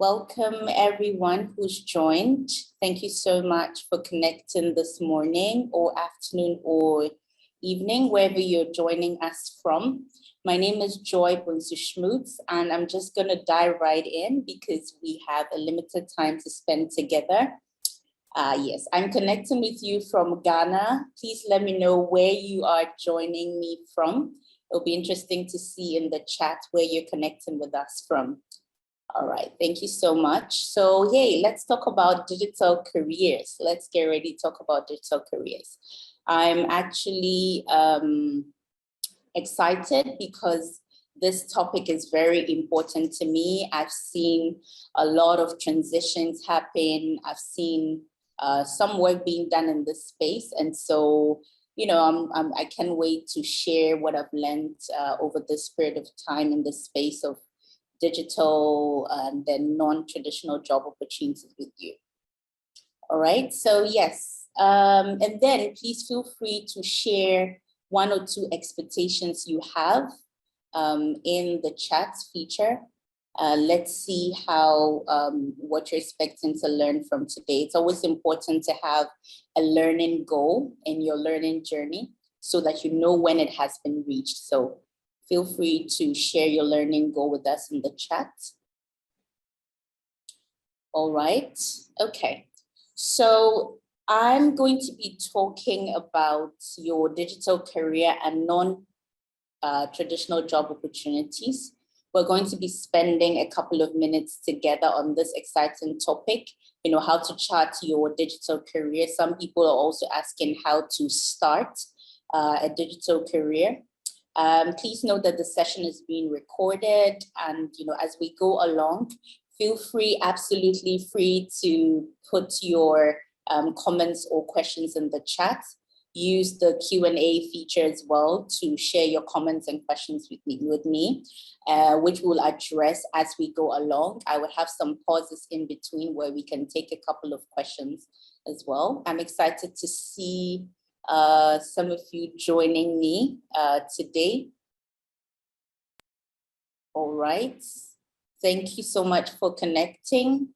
Welcome everyone who's joined. Thank you so much for connecting this morning or afternoon or evening, wherever you're joining us from. My name is Bonsu Schmutz, and I'm just going to dive right in because we have a limited time to spend together. Yes, I'm connecting with you from Ghana. Please let me know where you are joining me from. It'll be interesting to see in the chat where you're connecting with us from. All right, thank you so much. So, hey, let's talk about digital careers. Let's get ready to talk about digital careers. I'm actually excited because this topic is very important to me. I've seen a lot of transitions happen. I've seen some work being done in this space. And so, you know, I can't wait to share what I've learned over this period of time in the space of digital and then non-traditional job opportunities with you. All right, so yes, and then please feel free to share one or two expectations you have in the chat feature. Let's see how what you're expecting to learn from today. It's always important to have a learning goal in your learning journey so that you know when it has been reached. So feel free to share your learning goal with us in the chat. All right, okay. So I'm going to be talking about your digital career and non-traditional job opportunities. We're going to be spending a couple of minutes together on this exciting topic, you know, how to chart your digital career. Some people are also asking how to start a digital career. Please note that the session is being recorded, and you know, as we go along, feel free, absolutely free, to put your comments or questions in the chat. Use the Q&A feature as well to share your comments and questions with me, which we'll address as we go along. I will have some pauses in between where we can take a couple of questions as well. I'm excited to see some of you joining me today. All right, thank you so much for connecting.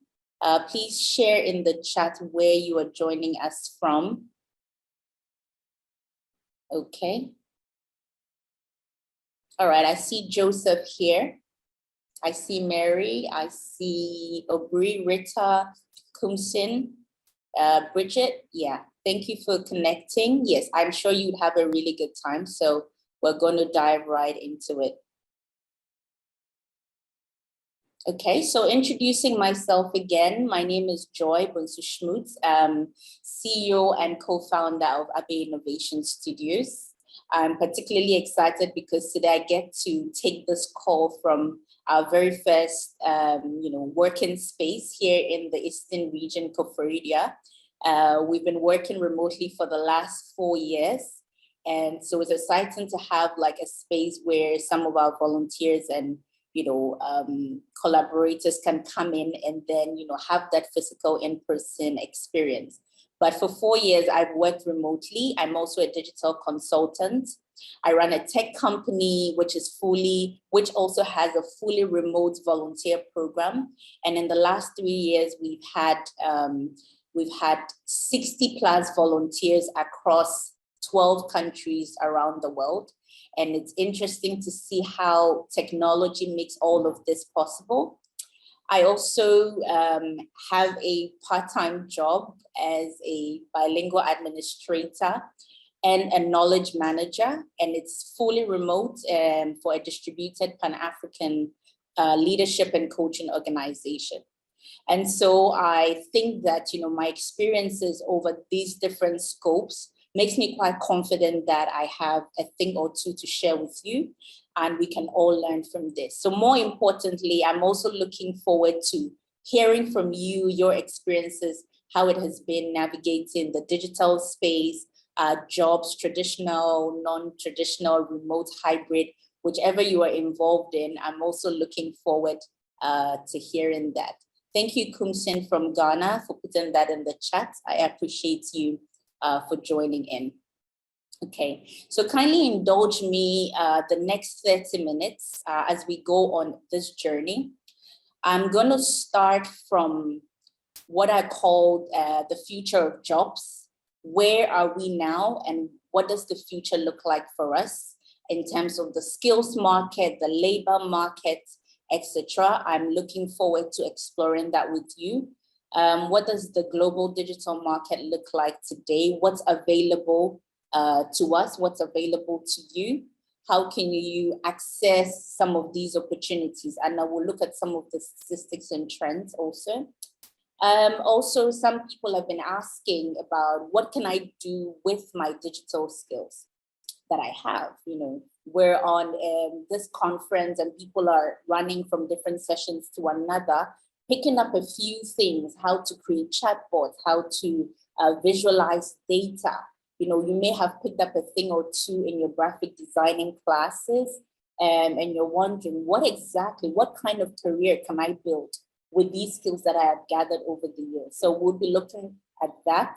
Please share in the chat where you are joining us from. Okay. All right, I see Joseph here. I see Mary, I see Aubrey, Rita, Kumsin, Bridget, yeah. Thank you for connecting. Yes, I'm sure you'd have a really good time. So we're going to dive right into it. Okay, so introducing myself again, my name is Bonsu Schmutz, CEO and co-founder of Abeyie Innovation Studios. I'm particularly excited because today I get to take this call from our very first, working space here in the Eastern region, Koforidua. We've been working remotely for the last 4 years. And so it's exciting to have like a space where some of our volunteers and, collaborators can come in and then, have that physical in-person experience. But for 4 years, I've worked remotely. I'm also a digital consultant. I run a tech company, which also has a fully remote volunteer program. And in the last 3 years, we've had 60 plus volunteers across 12 countries around the world. And it's interesting to see how technology makes all of this possible. I also have a part-time job as a bilingual administrator and a knowledge manager, and it's fully remote for a distributed Pan-African leadership and coaching organization. And so I think that, my experiences over these different scopes makes me quite confident that I have a thing or two to share with you, and we can all learn from this. So more importantly, I'm also looking forward to hearing from you, your experiences, how it has been navigating the digital space, jobs, traditional, non-traditional, remote, hybrid, whichever you are involved in. I'm also looking forward to hearing that. Thank you, Kumsin from Ghana, for putting that in the chat. I appreciate you for joining in. Okay, so kindly indulge me the next 30 minutes as we go on this journey. I'm going to start from what I call the future of jobs. Where are we now, and what does the future look like for us in terms of the skills market, the labor market, etc. I'm looking forward to exploring that with you. What does the global digital market look like today? What's available to us? What's available to you? How can you access some of these opportunities? And I will look at some of the statistics and trends also. Also, some people have been asking about what can I do with my digital skills that I have. We're on this conference and people are running from different sessions to another, picking up a few things, how to create chatbots, how to visualize data. You may have picked up a thing or two in your graphic designing classes, and you're wondering what kind of career can I build with these skills that I have gathered over the years. So we'll be looking at that.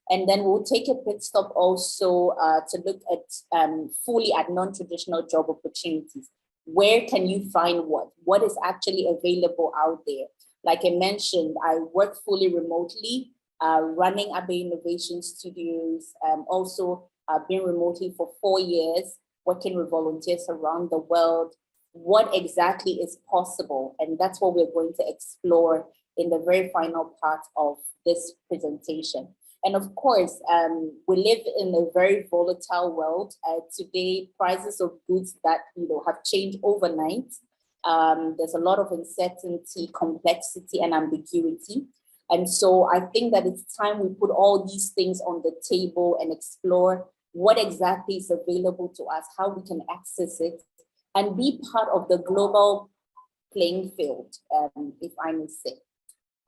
And then we'll take a pit stop also to look at fully at non-traditional job opportunities. Where can you find what? What is actually available out there? Like I mentioned, I work fully remotely, running Abeyie Innovation Studios. Also, I've been remotely for 4 years, working with volunteers around the world. What exactly is possible? And that's what we're going to explore in the very final part of this presentation. And of course, we live in a very volatile world. Today, prices of goods that have changed overnight. There's a lot of uncertainty, complexity, and ambiguity. And so I think that it's time we put all these things on the table and explore what exactly is available to us, how we can access it, and be part of the global playing field, if I may say.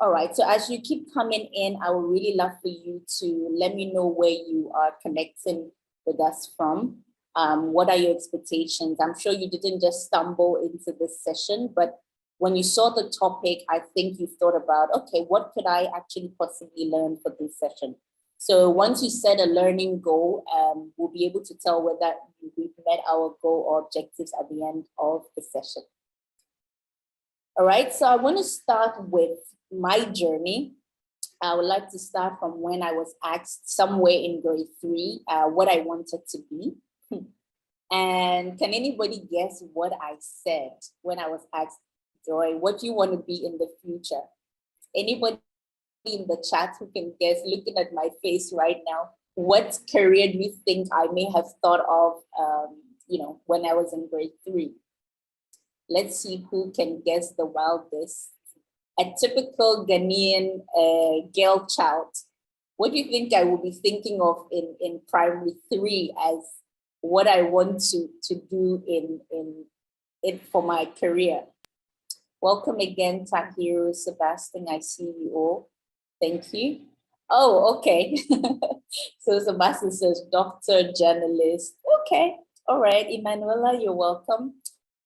All right, so as you keep coming in, I would really love for you to let me know where you are connecting with us from. What are your expectations? I'm sure you didn't just stumble into this session, but when you saw the topic, I think you thought about, okay, what could I actually possibly learn for this session? So once you set a learning goal, we'll be able to tell whether we've met our goal or objectives at the end of the session. All right, so I want to start with my journey. I would like to start from when I was asked somewhere in grade 3 what I wanted to be. And can anybody guess what I said when I was asked, Joy, what do you want to be in the future? Anybody in the chat who can guess, looking at my face right now, what career do you think I may have thought of, when I was in grade 3? Let's see who can guess the wildest. A typical Ghanaian girl child. What do you think I will be thinking of in primary 3 as what I want to do in for my career? Welcome again, Tahiru, Sebastian. I see you all. Thank you. Oh, okay. So Sebastian says doctor, journalist. Okay, all right, Emanuela, you're welcome.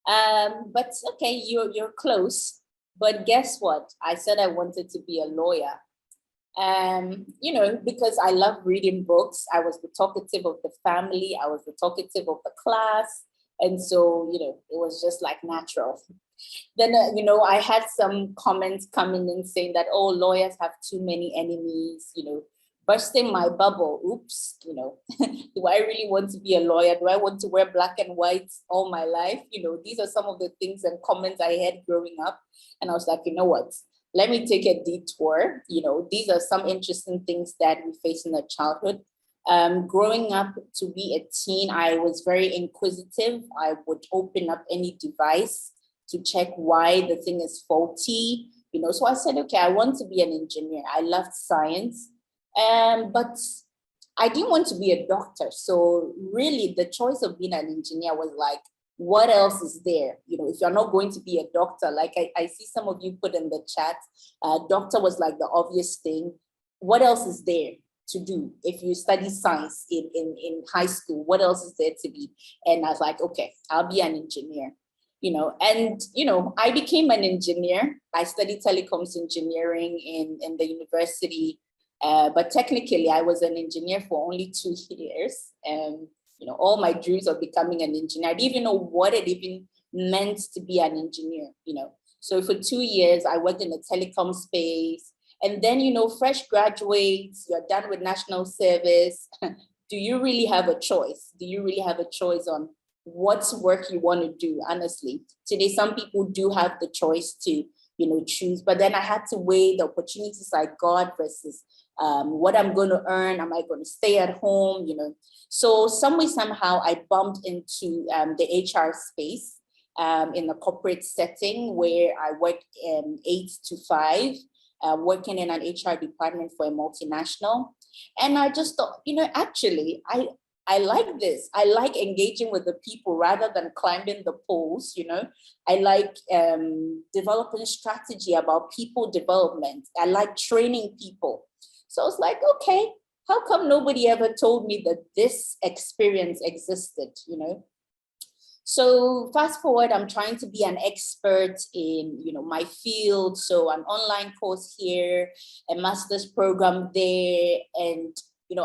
But okay, you're close. But guess what? I said I wanted to be a lawyer. Because I love reading books. I was the talkative of the family. I was the talkative of the class. And so, it was just like natural. Then, I had some comments coming in saying that, oh, lawyers have too many enemies, bursting my bubble. Oops, do I really want to be a lawyer? Do I want to wear black and white all my life? These are some of the things and comments I had growing up. And I was like, you know what? Let me take a detour. These are some interesting things that we face in our childhood. Growing up to be a teen, I was very inquisitive. I would open up any device to check why the thing is faulty. So I said, okay, I want to be an engineer. I loved science. But I didn't want to be a doctor. So really the choice of being an engineer was like, what else is there? If you're not going to be a doctor, like I see some of you put in the chat, doctor was like the obvious thing. What else is there to do? If you study science in high school, what else is there to be? And I was like, okay, I'll be an engineer. I became an engineer. I studied telecoms engineering in the university. But technically, I was an engineer for only 2 years. And, all my dreams of becoming an engineer, I didn't even know what it even meant to be an engineer, So for 2 years, I worked in the telecom space. And then, fresh graduates, you're done with national service. Do you really have a choice? Do you really have a choice on what work you want to do? Honestly, today, some people do have the choice to, choose. But then I had to weigh the opportunities I got versus what I'm going to earn. Am I going to stay at home? So some way, somehow, I bumped into the HR space in a corporate setting where I worked 8 to 5. Working in an HR department for a multinational. And I just thought, actually, I like this. I like engaging with the people rather than climbing the poles, I like developing strategy about people development. I like training people. So I was like, okay, how come nobody ever told me that this experience existed, So fast forward, I'm trying to be an expert in, my field. So an online course here, a master's program there. And,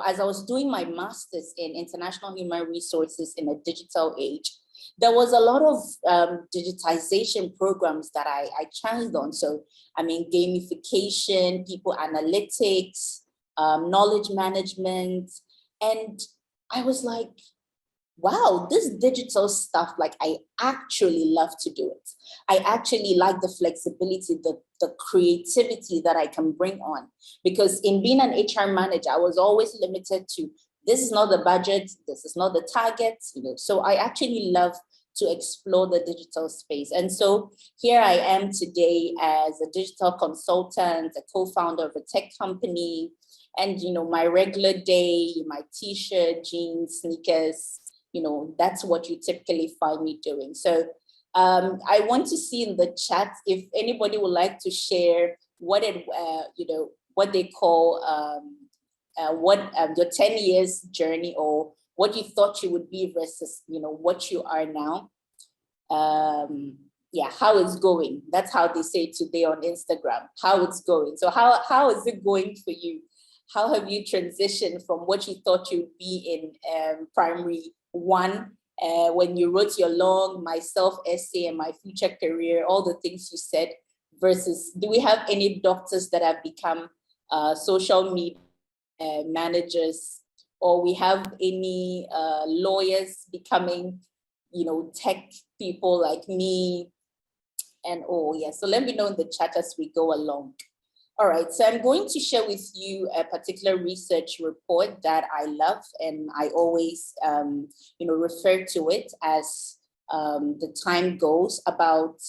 as I was doing my master's in international human resources in a digital age, there was a lot of digitization programs that I chanced on. So, gamification, people analytics, knowledge management. And I was like, wow, this digital stuff, like I actually love to do it. I actually like the flexibility, the creativity that I can bring on. Because in being an HR manager, I was always limited to, this is not the budget, this is not the target, So I actually love to explore the digital space. And so here I am today as a digital consultant, a co-founder of a tech company, and my regular day, my t-shirt, jeans, sneakers, that's what you typically find me doing. So I want to see in the chat if anybody would like to share what what they call your 10 years journey, or what you thought you would be versus what you are now. How it's going. That's how they say today on Instagram, how it's going. So how is it going for you? How have you transitioned from what you thought you'd be in primary one, when you wrote your long myself essay and my future career, all the things you said, versus do we have any doctors that have become social media managers, or we have any lawyers becoming, tech people like me? And so let me know in the chat as we go along. All right, so I'm going to share with you a particular research report that I love, and I always, refer to it as the time goes, about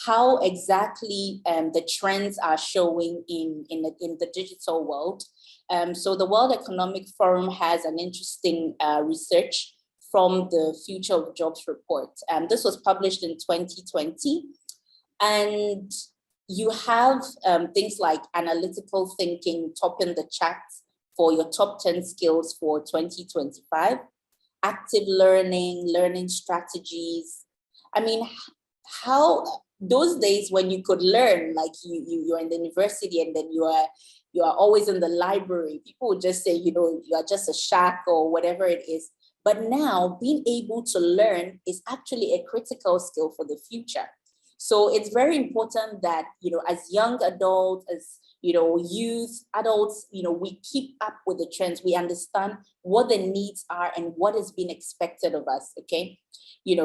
how exactly the trends are showing in the digital world. So the World Economic Forum has an interesting research from the Future of Jobs report. This was published in 2020, and you have things like analytical thinking topping the charts for your top 10 skills for 2025, active learning strategies. How those days when you could learn, like you're in the university and then you are always in the library, people would just say, you are just a shack or whatever it is. But now being able to learn is actually a critical skill for the future. So it's very important that, as young adults, as, youth, adults, we keep up with the trends. We understand what the needs are and what is being expected of us, okay?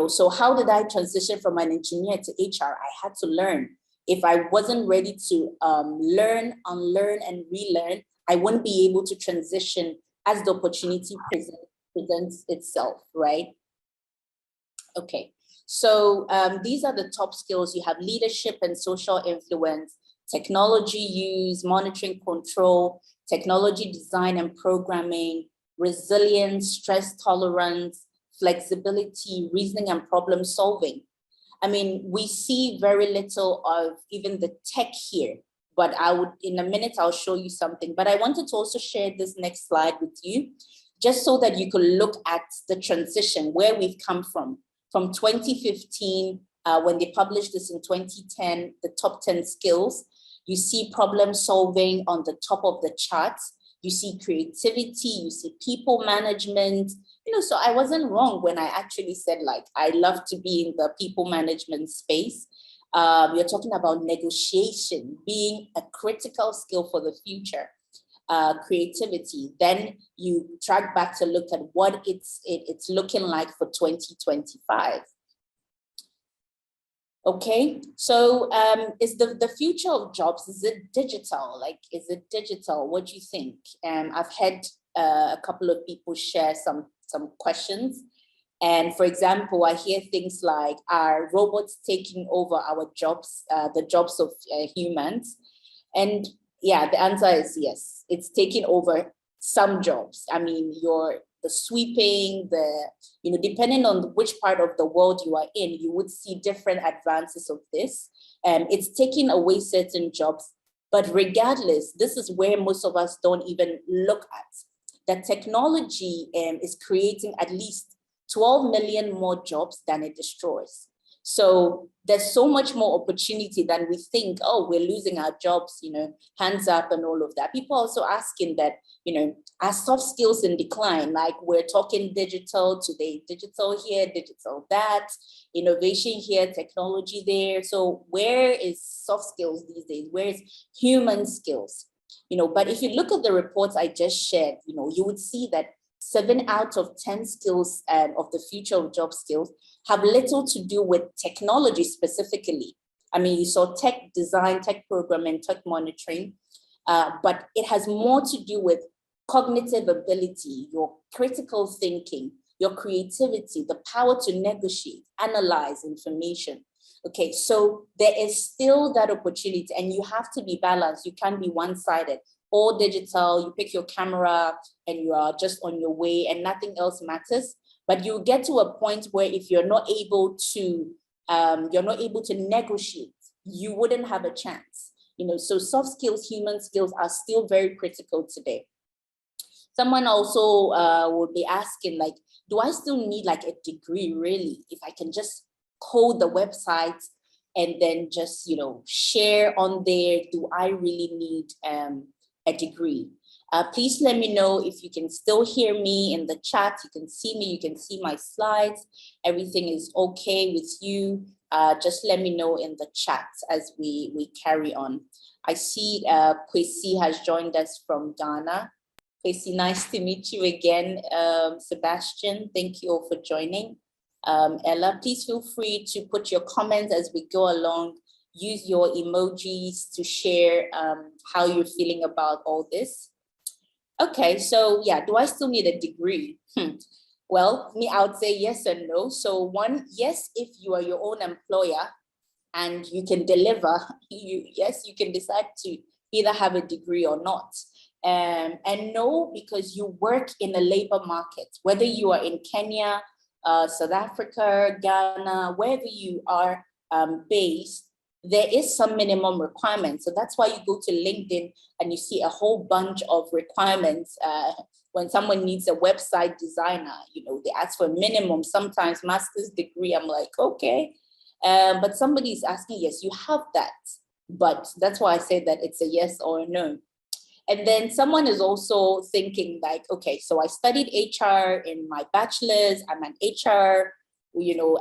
So how did I transition from an engineer to HR? I had to learn. If I wasn't ready to learn, unlearn, and relearn, I wouldn't be able to transition as the opportunity presents itself, right? Okay. So these are the top skills. You have leadership and social influence, technology use, monitoring control, technology design and programming, resilience, stress tolerance, flexibility, reasoning and problem solving. We see very little of even the tech here, but in a minute, I'll show you something. But I wanted to also share this next slide with you, just so that you could look at the transition, where we've come from 2015, when they published this in 2010, the top 10 skills. You see problem solving on the top of the charts. You see creativity, you see people management. So I wasn't wrong when I actually said, like, I love to be in the people management space. You're talking about negotiation being a critical skill for the future. Creativity. Then you track back to look at what it's looking like for 2025. Okay, so is the future of jobs, is it digital? Like, is it digital? What do you think? I've had a couple of people share some questions. And for example, I hear things like, are robots taking over our jobs, the jobs of humans? And yeah, the answer is yes. It's taking over some jobs. I mean, the sweeping, depending on which part of the world you are in, you would see different advances of this. It's taking away certain jobs, but regardless, this is where most of us don't even look at. That technology is creating at least 12 million more jobs than it destroys. So there's so much more opportunity than we think, oh, we're losing our jobs, hands up and all of that. People also asking that, are soft skills in decline? Like, we're talking digital today, digital here, digital that, innovation here, technology there. So where is soft skills these days? Where is human skills? But if you look at the reports I just shared, you would see that 7 out of 10 skills of the future of job skills have little to do with technology specifically. I mean, you saw tech design, tech programming, tech monitoring, but it has more to do with cognitive ability, your critical thinking, your creativity, the power to negotiate, analyze information. Okay, so there is still that opportunity, and you have to be balanced. You can't be one-sided. All digital, you pick your camera and you are just on your way and nothing else matters. But you get to a point where if you're not able to negotiate, you wouldn't have a chance. So soft skills, human skills are still very critical today. Someone also would be asking, like, do I still need like a degree really? If I can just code the website and then just, share on there, do I really need a degree? Please let me know if you can still hear me in the chat. You can see me, you can see my slides. Everything is okay with you. Just let me know in the chat as we carry on. I see Kwesi has joined us from Ghana. Kwesi, nice to meet you again. Sebastian, thank you all for joining. Ella, please feel free to put your comments as we go along. Use your emojis to share how you're feeling about all this. Okay, so yeah, do I still need a degree? Well, I would say yes and no. So one, yes, if you are your own employer and you can deliver, yes, you can decide to either have a degree or not. And no, because you work in a labor market, whether you are in Kenya, South Africa, Ghana, wherever you are based, there is some minimum requirements. So that's why you go to LinkedIn and you see a whole bunch of requirements. When someone needs a website designer, they ask for a minimum, sometimes master's degree. I'm like, okay. But somebody's asking, yes, you have that. But that's why I say that it's a yes or a no. And then someone is also thinking like, okay, so I studied HR in my bachelor's, I'm an HR,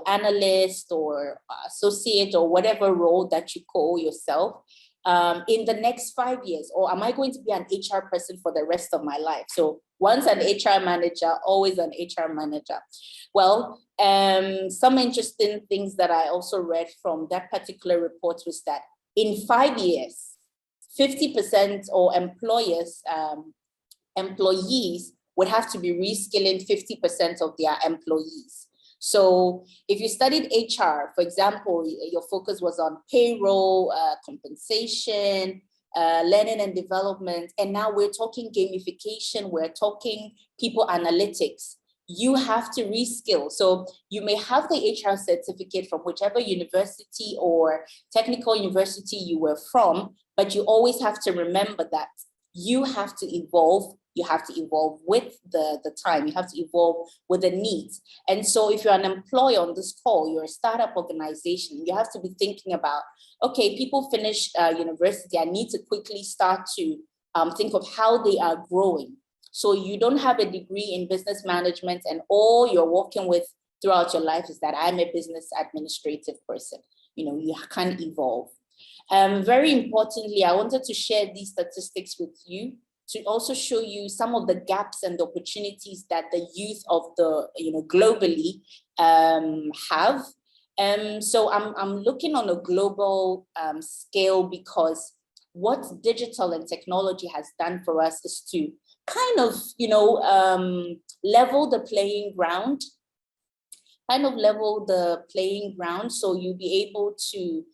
analyst or associate or whatever role that you call yourself in the next 5 years, or am I going to be an HR person for the rest of my life? So once an HR manager, always an HR manager. Well, some interesting things that I also read from that particular report was that in 5 years, 50% or employees would have to be reskilling 50% of their employees. So if you studied HR, for example, your focus was on payroll, compensation, learning and development, and now we're talking gamification, we're talking people analytics. You have to reskill. So you may have the HR certificate from whichever university or technical university you were from, but you always have to remember that you have to evolve. You have to evolve with the time. You have to evolve with the needs. And so if you're an employer on this call, you're a startup organization, you have to be thinking about, okay, people finish university. I need to quickly start to think of how they are growing. So you don't have a degree in business management and all you're working with throughout your life is that I'm a business administrative person. you can evolve. Very importantly, I wanted to share these statistics with you to also show you some of the gaps and the opportunities that the youth of the, globally have. So I'm looking on a global scale, because what digital and technology has done for us is to kind of, level the playing ground, so you'll be able to,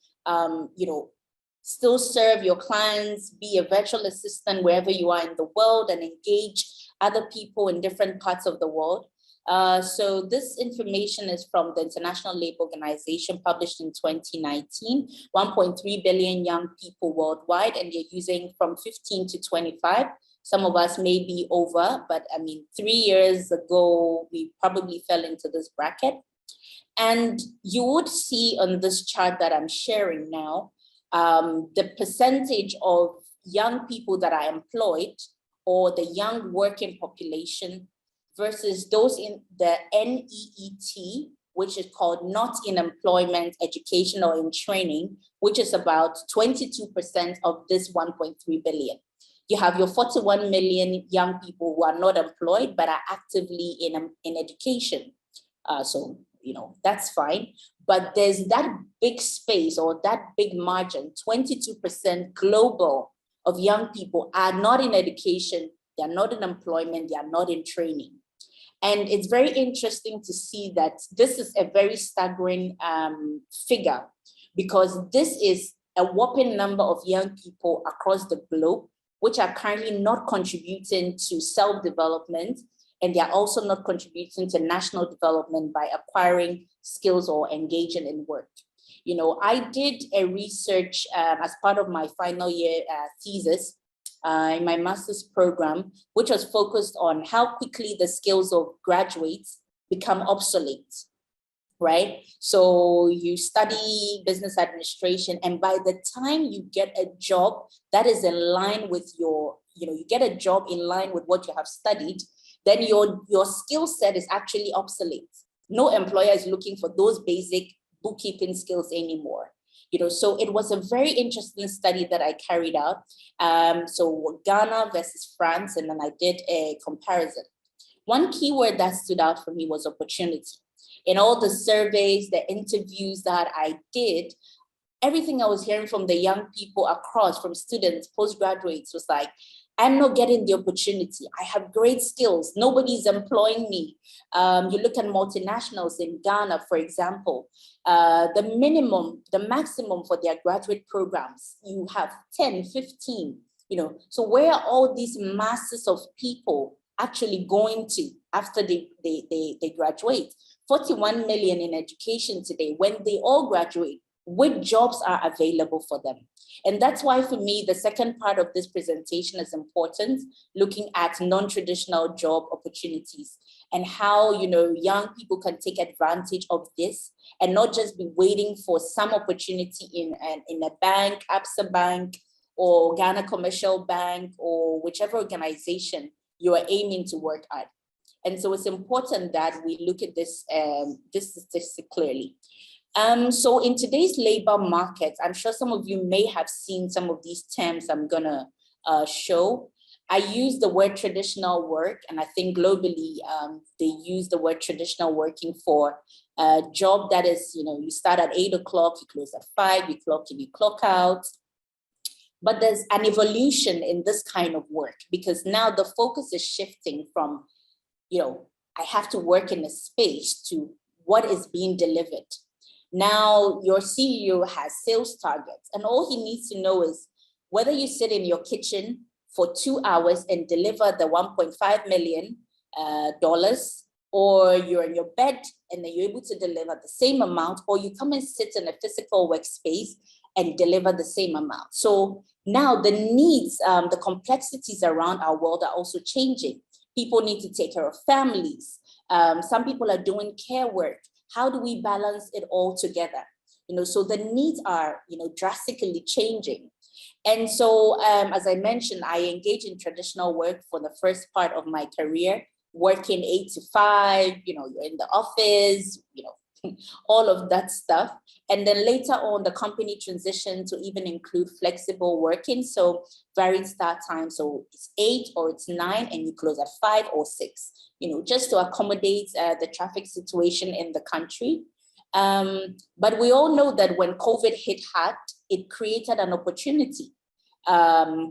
still serve your clients, be a virtual assistant wherever you are in the world, and engage other people in different parts of the world. So this information is from the International Labour Organization, published in 2019, 1.3 billion young people worldwide, and they're using from 15 to 25. Some of us may be over, but 3 years ago, we probably fell into this bracket. And you would see on this chart that I'm sharing now, the percentage of young people that are employed, or the young working population, versus those in the NEET, which is called not in employment, education, or in training, which is about 22% of this 1.3 billion. You have your 41 million young people who are not employed, but are actively in education. So, that's fine. But there's that big space, or that big margin, 22% global of young people are not in education, they're not in employment, they are not in training. And it's very interesting to see that this is a very staggering figure, because this is a whopping number of young people across the globe, which are currently not contributing to self-development, and they are also not contributing to national development by acquiring skills or engaging in work. I did a research as part of my final year thesis in my master's program, which was focused on how quickly the skills of graduates become obsolete, right? So you study business administration, and by the time you get a job that is in line with your, you get a job in line with what you have studied, then your skill set is actually obsolete. No employer is looking for those basic bookkeeping skills anymore. So it was a very interesting study that I carried out. So Ghana versus France, and then I did a comparison. One keyword that stood out for me was opportunity. In all the surveys, the interviews that I did, everything I was hearing from the young people across, from students, postgraduates, was like, I'm not getting the opportunity. I have great skills. Nobody's employing me. You look at multinationals in Ghana, for example, the maximum for their graduate programs, you have 10, 15, So where are all these masses of people actually going to after they graduate? 41 million in education today. When they all graduate, what jobs are available for them? And that's why, for me, the second part of this presentation is important, looking at non-traditional job opportunities and how, young people can take advantage of this and not just be waiting for some opportunity in a bank, Absa Bank, or Ghana Commercial Bank, or whichever organization you are aiming to work at. And so it's important that we look at this statistic clearly. So in today's labor market, I'm sure some of you may have seen some of these terms I'm gonna show. I use the word traditional work, and I think globally they use the word traditional working for a job that is, you start at 8 o'clock, you close at 5, you clock in, you clock out. But there's an evolution in this kind of work, because now the focus is shifting from, I have to work in a space, to what is being delivered. Now, your CEO has sales targets, and all he needs to know is whether you sit in your kitchen for 2 hours and deliver the $1.5 million, or you're in your bed and then you're able to deliver the same amount, or you come and sit in a physical workspace and deliver the same amount. So now the needs, the complexities around our world are also changing. People need to take care of families. Some people are doing care work. How do we balance it all together? So the needs are, drastically changing. And so, as I mentioned, I engaged in traditional work for the first part of my career, working 8 to 5, you're in the office, all of that stuff. And then later on, the company transitioned to even include flexible working. So varied start time. So it's 8 or it's 9 and you close at 5 or 6, just to accommodate the traffic situation in the country. But we all know that when COVID hit hard, it created an opportunity.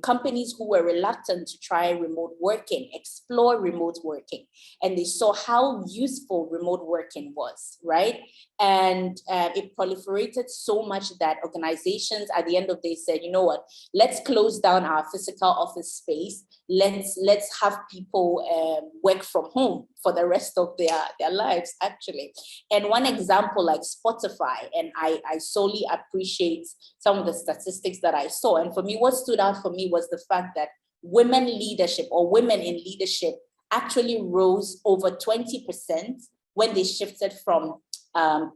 Companies who were reluctant to try remote working, explore remote working, and they saw how useful remote working was, right? And it proliferated so much that organizations at the end of the day said, you know what, let's close down our physical office space. Let's have people work from home for the rest of their lives, actually. And one example like Spotify, and I solely appreciate some of the statistics that I saw. And for me, what stood out for me was the fact that women leadership or women in leadership actually rose over 20% when they shifted from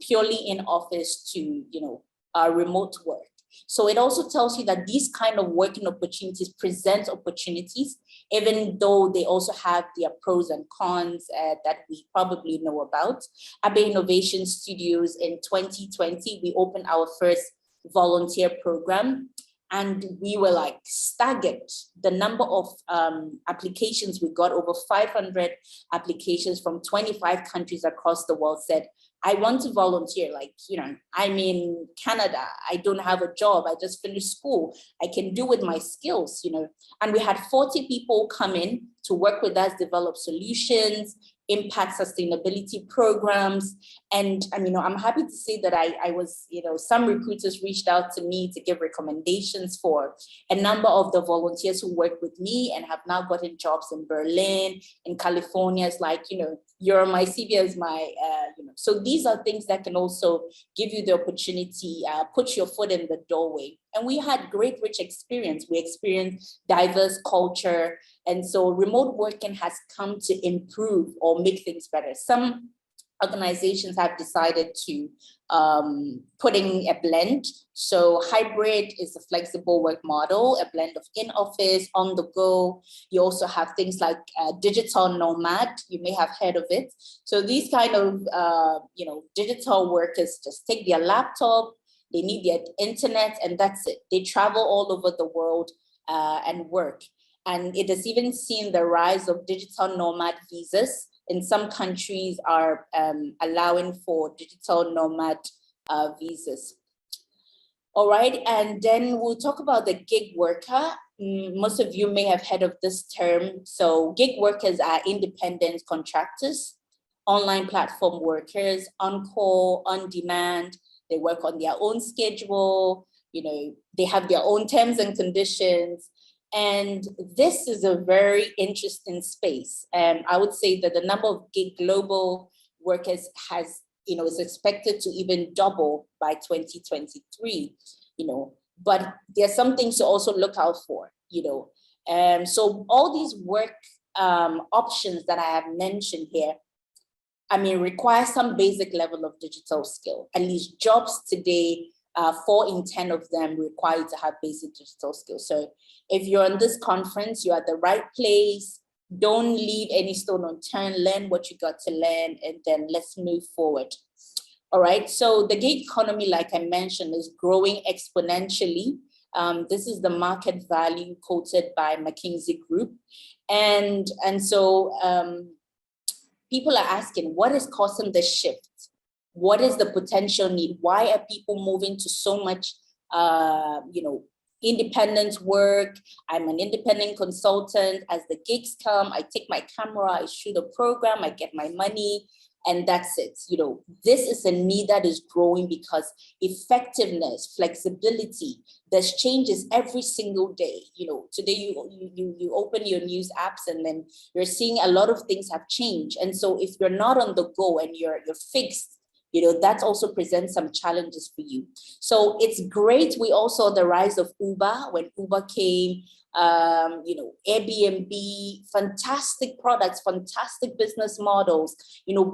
purely in office to, remote work. So it also tells you that these kind of working opportunities present opportunities, even though they also have their pros and cons that we probably know about. Abeyie Innovation Studios in 2020, we opened our first volunteer program, and we were like staggered. The number of applications we got, over 500 applications from 25 countries across the world, said, I want to volunteer. Like, I'm in Canada. I don't have a job. I just finished school. I can do with my skills, And we had 40 people come in to work with us, develop solutions, impact sustainability programs. And I'm happy to say that I was, some recruiters reached out to me to give recommendations for a number of the volunteers who work with me and have now gotten jobs in Berlin, in California. It's like, you're my CV as my, so these are things that can also give you the opportunity, put your foot in the doorway. And we had great, rich experience. We experienced diverse culture. And so remote working has come to improve or make things better. Some organizations have decided to put in a blend. So hybrid is a flexible work model, a blend of in-office, on the go. You also have things like digital nomad. You may have heard of it. So these kind of, digital workers just take their laptop, they need their internet, and that's it. They travel all over the world and work. And it has even seen the rise of digital nomad visas. In some countries are allowing for digital nomad visas. All right, and then we'll talk about the gig worker. Most of you may have heard of this term. So gig workers are independent contractors, online platform workers, on call, on demand. They work on their own schedule. They have their own terms and conditions. And this is a very interesting space. I would say that the number of gig global workers is expected to even double by 2023, but there's some things to also look out for, So all these work options that I have mentioned here, require some basic level of digital skill. At least jobs today, 4 in 10 of them require you to have basic digital skills. So if you're on this conference, you're at the right place. Don't leave any stone unturned. Learn what you got to learn, and then let's move forward. All right. So the gig economy, like I mentioned, is growing exponentially. This is the market value quoted by McKinsey Group. And so people are asking, what is causing this shift? What is the potential need? Why are people moving to so much, independent work? I'm an independent consultant. As the gigs come, I take my camera, I shoot a program, I get my money, and that's it. This is a need that is growing because effectiveness, flexibility, there's changes every single day. Today you open your news apps and then you're seeing a lot of things have changed. And so if you're not on the go and you're fixed, that also presents some challenges for you. So it's great. We also saw the rise of Uber when Uber came, Airbnb, fantastic products, fantastic business models,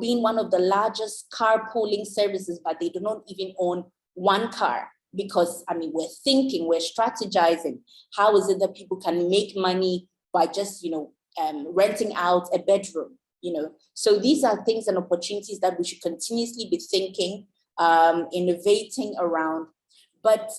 being one of the largest carpooling services, but they do not even own one car because, we're thinking, we're strategizing. How is it that people can make money by just, renting out a bedroom? So these are things and opportunities that we should continuously be thinking, innovating around. But,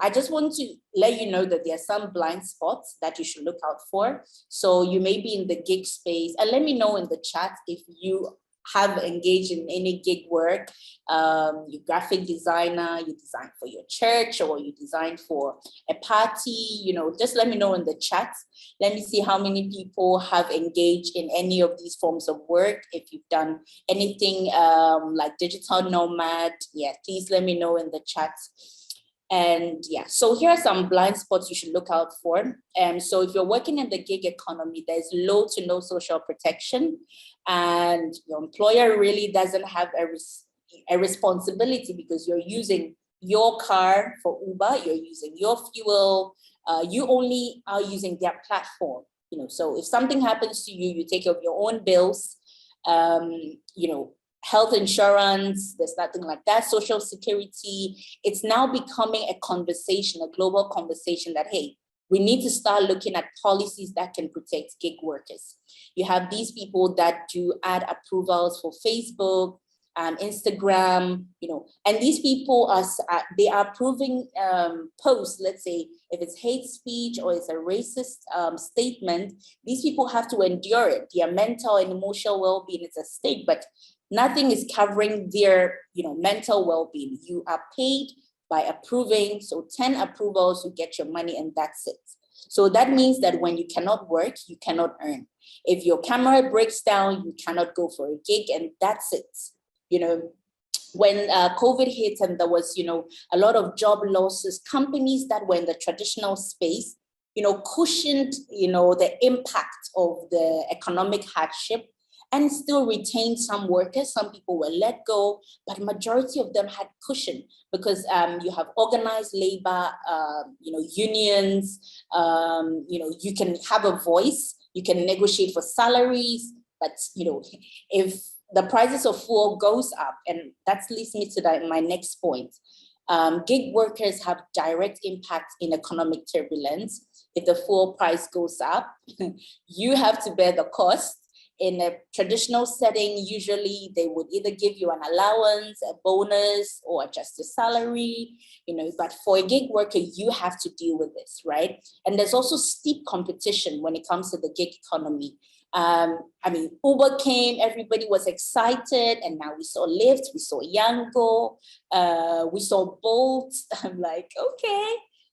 I just want to let you know that there are some blind spots that you should look out for. So you may be in the gig space, and let me know in the chat if you have engaged in any gig work. You're graphic designer, you design for your church, or you design for a party, just let me know in the chat. Let me see how many people have engaged in any of these forms of work. If you've done anything like digital nomad, please let me know in the chat. And so here are some blind spots you should look out for. So if you're working in the gig economy, there's low to no social protection, and your employer really doesn't have a responsibility because you're using your car for Uber, you're using your fuel, you only are using their platform. So if something happens to you, you take care of your own bills, health insurance, there's nothing like that. Social security, it's now becoming a conversation, a global conversation that, hey, we need to start looking at policies that can protect gig workers. You have these people that do ad approvals for Facebook and Instagram, and these people they are approving posts. Let's say if it's hate speech or it's a racist statement, these people have to endure it. Their mental and emotional well-being is at stake, but nothing is covering their, mental well-being. You are paid by approving. So 10 approvals, you get your money, and that's it. So that means that when you cannot work, you cannot earn. If your camera breaks down, you cannot go for a gig, and that's it. When COVID hit and there was, a lot of job losses, companies that were in the traditional space, cushioned, the impact of the economic hardship, and still retained some workers. Some people were let go, but majority of them had cushion because you have organized labor, unions, you can have a voice, you can negotiate for salaries, but, if the prices of fuel goes up, and that leads me to my next point, gig workers have direct impact in economic turbulence. If the fuel price goes up, you have to bear the cost. In a traditional setting, usually they would either give you an allowance, a bonus, or just a salary, but for a gig worker, you have to deal with this, right? And there's also steep competition when it comes to the gig economy. Uber came, everybody was excited, and now we saw Lyft, we saw Yango, we saw Bolt. I'm like, okay.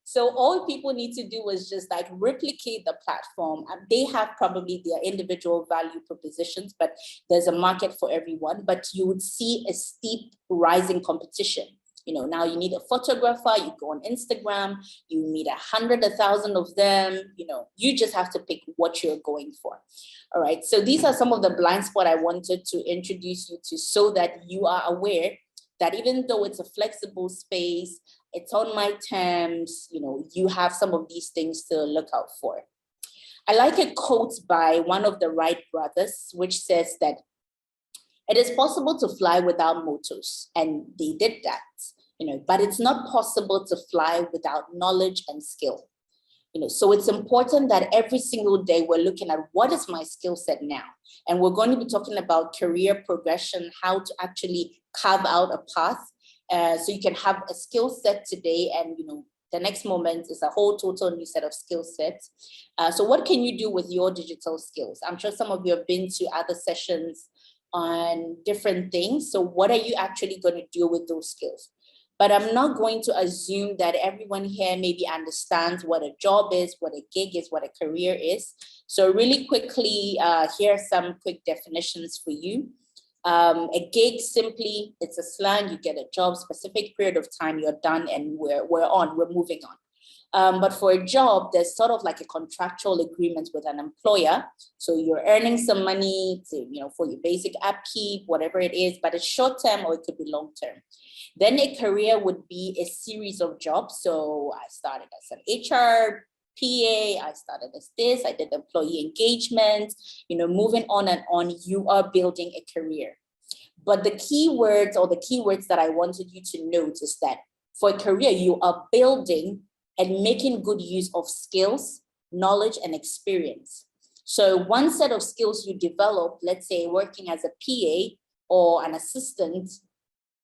So all people need to do is just replicate the platform. And they have probably their individual value propositions, but there's a market for everyone. But you would see a steep rising competition. Now you need a photographer, you go on Instagram, you meet 100, 1,000 of them, you just have to pick what you're going for. All right, so these are some of the blind spots I wanted to introduce you to so that you are aware that even though it's a flexible space, it's on my terms, you have some of these things to look out for. I like a quote by one of the Wright brothers, which says that it is possible to fly without motors, and they did that, but it's not possible to fly without knowledge and skill. So it's important that every single day we're looking at what is my skill set now, and we're going to be talking about career progression, how to actually carve out a path, so you can have a skill set today, and the next moment is a whole total new set of skill sets. So what can you do with your digital skills? I'm sure some of you have been to other sessions on different things. So what are you actually going to do with those skills? But I'm not going to assume that everyone here maybe understands what a job is, what a gig is, what a career is. So really quickly, here are some quick definitions for you. A gig, simply, it's a slang, you get a job, specific period of time, you're done, and we're moving on. But for a job, there's sort of like a contractual agreement with an employer. So you're earning some money to, for your basic upkeep, whatever it is, but it's short term or it could be long term. Then a career would be a series of jobs. So I started as an HR PA, I started as this, I did employee engagement, moving on and on, you are building a career. But the keywords that I wanted you to note is that for a career, you are building and making good use of skills, knowledge, and experience. So one set of skills you develop, let's say working as a PA or an assistant,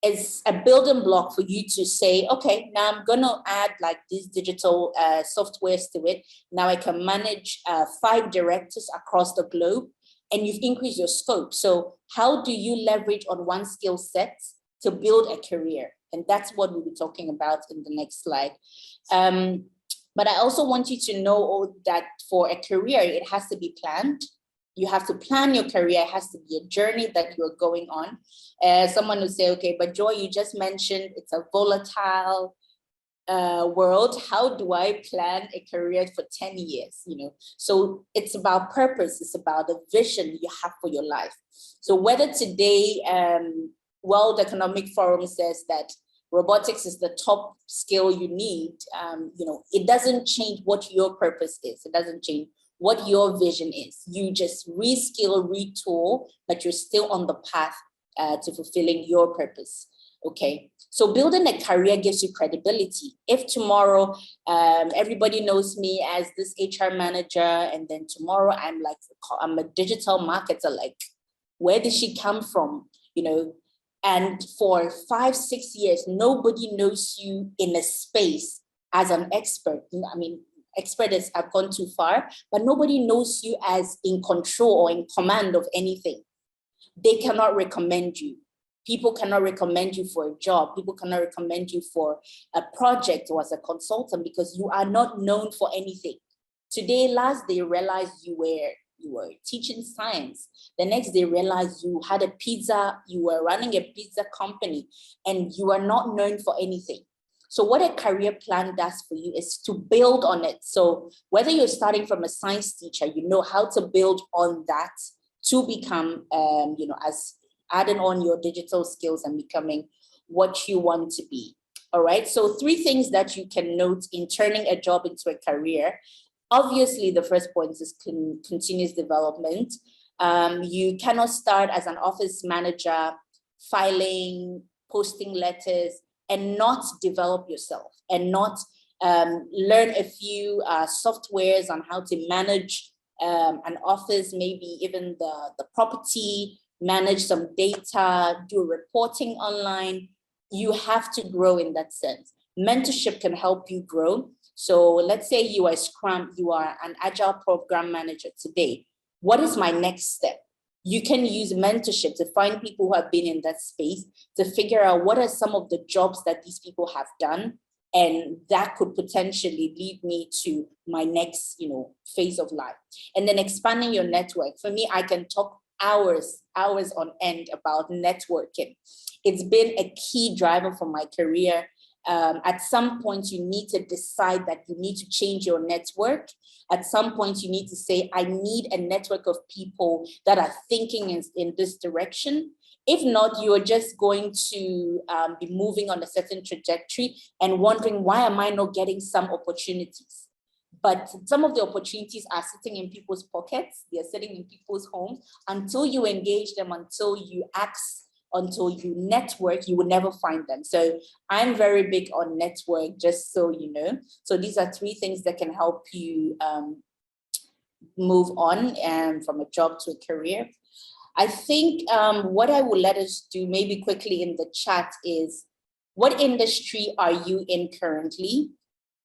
is a building block for you to say, okay, now I'm going to add like these digital softwares to it. Now I can manage 5 directors across the globe, and you've increased your scope. So how do you leverage on one skill set to build a career? And that's what we'll be talking about in the next slide. But I also want you to know that for a career, it has to be planned. You have to plan your career. It has to be a journey that you're going on. Someone will say, okay, but Joy, you just mentioned it's a volatile world. How do I plan a career for 10 years? So it's about purpose. It's about the vision you have for your life. So whether today, World Economic Forum says that robotics is the top skill you need, it doesn't change what your purpose is. It doesn't change what your vision is. You just reskill, retool, but you're still on the path to fulfilling your purpose. Okay, so building a career gives you credibility. If tomorrow everybody knows me as this HR manager, and then tomorrow I'm a digital marketer, like, where did she come from? And for 5-6 years, nobody knows you in a space as an expert. I mean, experts have gone too far, but nobody knows you as in control or in command of anything. They cannot recommend you. People cannot recommend you for a job. People cannot recommend you for a project or as a consultant because you are not known for anything. Today, last they realized you were teaching science. The next they realized you had you were running a pizza company, and you are not known for anything. So what a career plan does for you is to build on it. So whether you're starting from a science teacher, you know how to build on that to become, as adding on your digital skills and becoming what you want to be. All right. So 3 things that you can note in turning a job into a career. Obviously, the first point is continuous development. You cannot start as an office manager, filing, posting letters, and not develop yourself and not learn a few softwares on how to manage an office, maybe even the property, manage some data, do reporting online. You have to grow in that sense. Mentorship can help you grow. So let's say you are Scrum, you are an Agile program manager today. What is my next step? You can use mentorship to find people who have been in that space to figure out what are some of the jobs that these people have done. And that could potentially lead me to my next, phase of life. And then expanding your network. For me, I can talk hours on end about networking. It's been a key driver for my career. At some point, you need to decide that you need to change your network. At some point, you need to say, I need a network of people that are thinking in this direction. If not, you're just going to be moving on a certain trajectory and wondering, why am I not getting some opportunities? But some of the opportunities are sitting in people's pockets. They're sitting in people's homes. Until you engage them, until you ask, until you network, you will never find them. So I'm very big on network, just so you know. So these are 3 things that can help you move on from a job to a career. I think what I will let us do maybe quickly in the chat is, what industry are you in currently?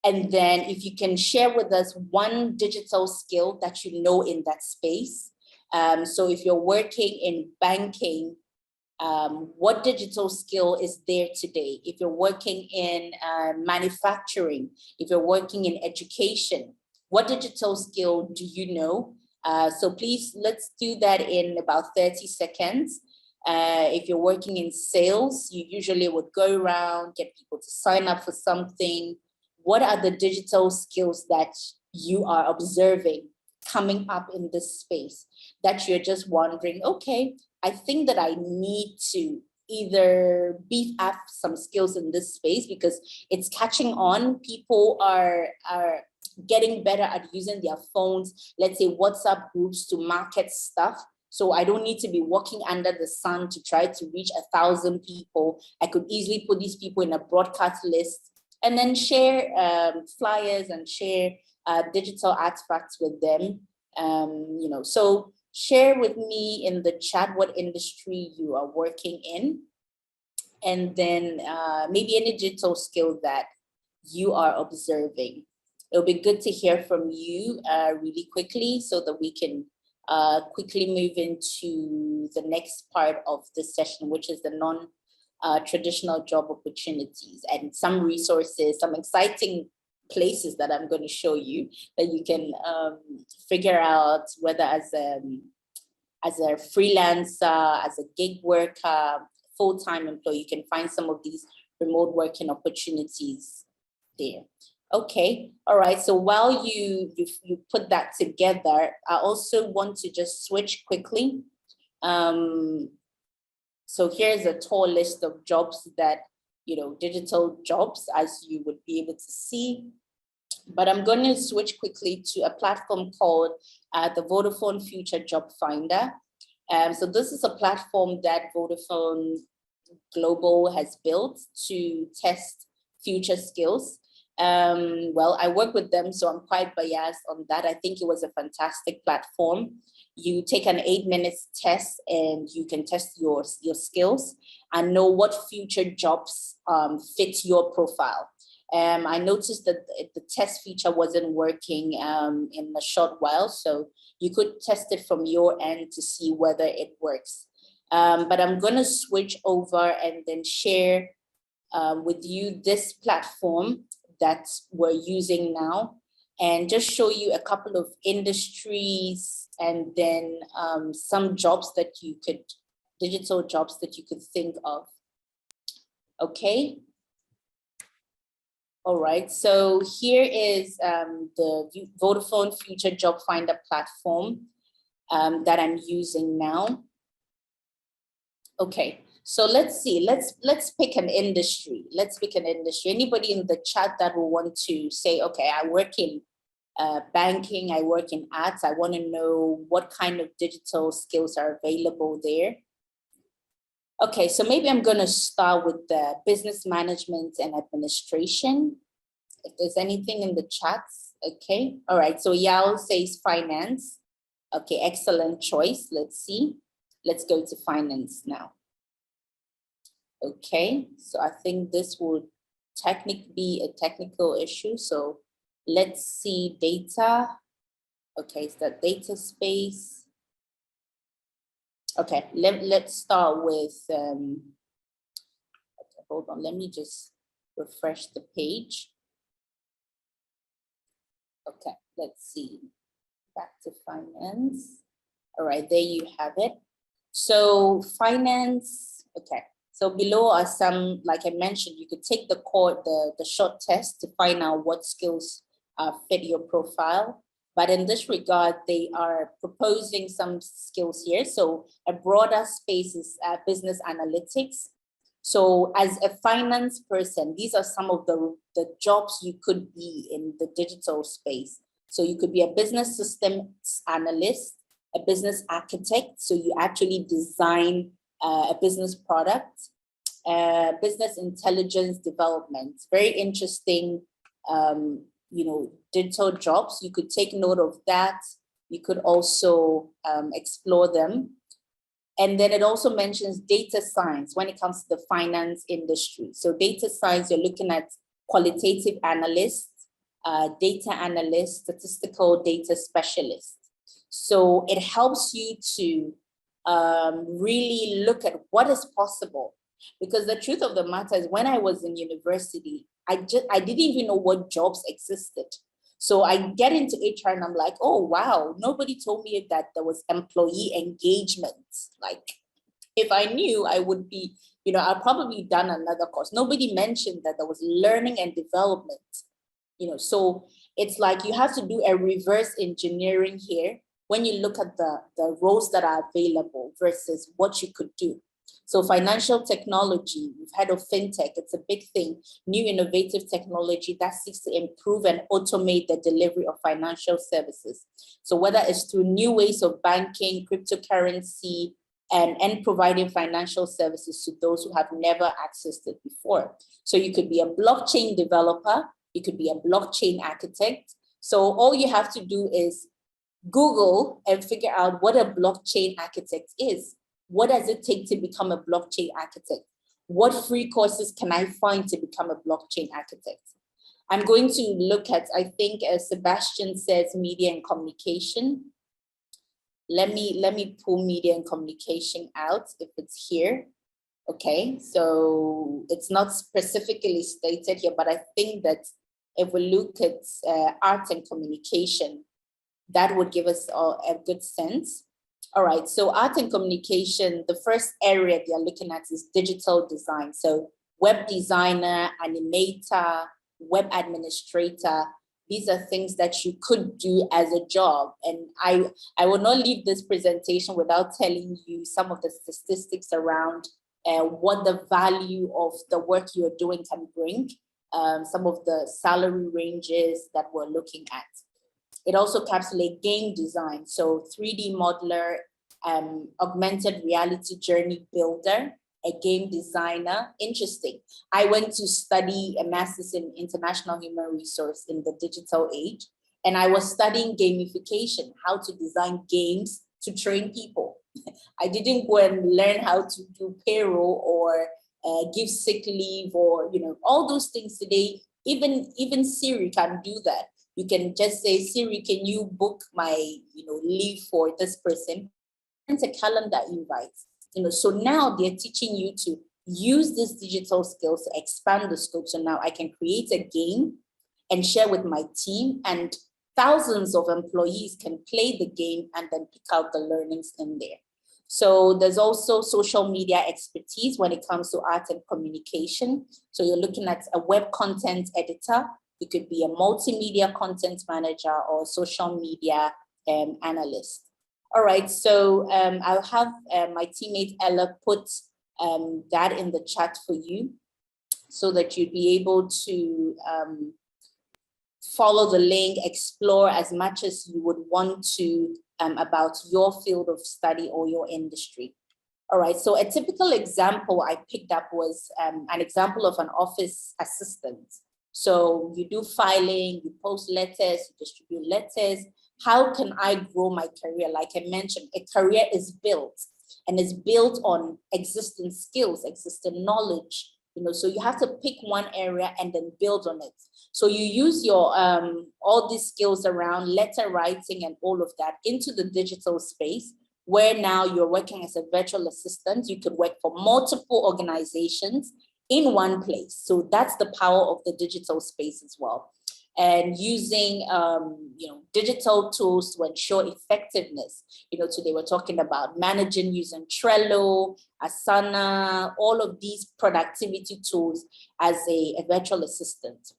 And then if you can share with us one digital skill that you know in that space. So if you're working in banking, what digital skill is there today? If you're working in manufacturing, if you're working in education, what digital skill do you know? So please, let's do that in about 30 seconds. If you're working in sales, you usually would go around, get people to sign up for something. What are the digital skills that you are observing coming up in this space that you're just wondering, okay, I think that I need to either beef up some skills in this space because it's catching on. People are getting better at using their phones, let's say WhatsApp groups, to market stuff. So I don't need to be walking under the sun to try to reach 1,000 people. I could easily put these people in a broadcast list and then share flyers and share digital artifacts with them. So share with me in the chat what industry you are working in, and then maybe any digital skill that you are observing. It'll be good to hear from you really quickly so that we can quickly move into the next part of this session, which is the non-traditional job opportunities and some resources, some exciting places that I'm going to show you that you can figure out whether as a freelancer, as a gig worker, full-time employee, you can find some of these remote working opportunities there. Okay, all right, so while you put that together, I also want to just switch quickly. So here's a tall list of jobs that, digital jobs, as you would be able to see. But I'm going to switch quickly to a platform called the Vodafone Future Job Finder. So this is a platform that Vodafone Global has built to test future skills. Well, I work with them, so I'm quite biased on that. I think it was a fantastic platform. You take an 8 minutes test and you can test your skills and know what future jobs fit your profile. I noticed that the test feature wasn't working in a short while, so you could test it from your end to see whether it works. But I'm going to switch over and then share with you this platform that we're using now, and just show you a couple of industries and then some jobs that digital jobs that you could think of. Okay. All right, so here is the Vodafone Future Job Finder platform that I'm using now. Okay, so let's see, let's pick an industry. Let's pick an industry. Anybody in the chat that will want to say, okay, I work in banking, I work in ads, I want to know what kind of digital skills are available there. Okay, so maybe I'm going to start with the business management and administration. If there's anything in the chats, okay. All right, so Yao says finance. Okay, excellent choice. Let's see. Let's go to finance now. Okay, so I think this would technically be a technical issue. So let's see data. Okay, it's the data space. Okay, let's start with, okay, hold on, let me just refresh the page. Okay, let's see, back to finance. All right, there you have it. So finance, okay. So below are some, like I mentioned, you could take the short test to find out what skills fit your profile. But in this regard, they are proposing some skills here. So a broader space is business analytics. So as a finance person, these are some of the jobs you could be in the digital space. So you could be a business systems analyst, a business architect. So you actually design a business product, business intelligence development. Very interesting, digital jobs. You could take note of that. You could also explore them. And then it also mentions data science when it comes to the finance industry. So data science, you're looking at qualitative analysts, data analysts, statistical data specialists. So it helps you to really look at what is possible. Because the truth of the matter is, when I was in university, I didn't even know what jobs existed. So I get into HR and I'm like, oh, wow, nobody told me that there was employee engagement. Like, if I knew, I would be, I'd probably done another course. Nobody mentioned that there was learning and development, so it's like you have to do a reverse engineering here when you look at the roles that are available versus what you could do. So financial technology, we've heard of fintech, it's a big thing, new innovative technology that seeks to improve and automate the delivery of financial services. So whether it's through new ways of banking, cryptocurrency, and providing financial services to those who have never accessed it before. So you could be a blockchain developer, you could be a blockchain architect. So all you have to do is Google and figure out what a blockchain architect is. What does it take to become a blockchain architect? What free courses can I find to become a blockchain architect? I'm going to look at, I think Sebastian says media and communication. Let me pull media and communication out if it's here. Okay, so it's not specifically stated here, but I think that if we look at art and communication, that would give us a good sense. All right, so art and communication, the first area they're looking at is digital design. So web designer, animator, web administrator, these are things that you could do as a job. And I will not leave this presentation without telling you some of the statistics around what the value of the work you're doing can bring, some of the salary ranges that we're looking at. It also encapsulates game design, so 3D modeler, augmented reality journey builder, a game designer. Interesting. I went to study a master's in international human resource in the digital age, and I was studying gamification, how to design games to train people. I didn't go and learn how to do payroll or give sick leave or, all those things today. Even Siri can do that. You can just say, Siri, can you book my, leave for this person? And a calendar invite. So now they're teaching you to use these digital skills to expand the scope. So now I can create a game and share with my team, and thousands of employees can play the game and then pick out the learnings in there. So there's also social media expertise when it comes to art and communication. So you're looking at a web content editor. It could be a multimedia content manager or social media analyst. All right, so I'll have my teammate Ella put that in the chat for you so that you'd be able to follow the link, explore as much as you would want to about your field of study or your industry. All right, so a typical example I picked up was an example of an office assistant. So you do filing, you post letters, you distribute letters. How can I grow my career? Like I mentioned, a career is built and is built on existing skills, existing knowledge. So you have to pick one area and then build on it. So you use your all these skills around letter writing and all of that into the digital space, where now you're working as a virtual assistant. You could work for multiple organizations in one place. So that's the power of the digital space as well. And using digital tools to ensure effectiveness. Today we're talking about managing using Trello, Asana, all of these productivity tools as a virtual assistant.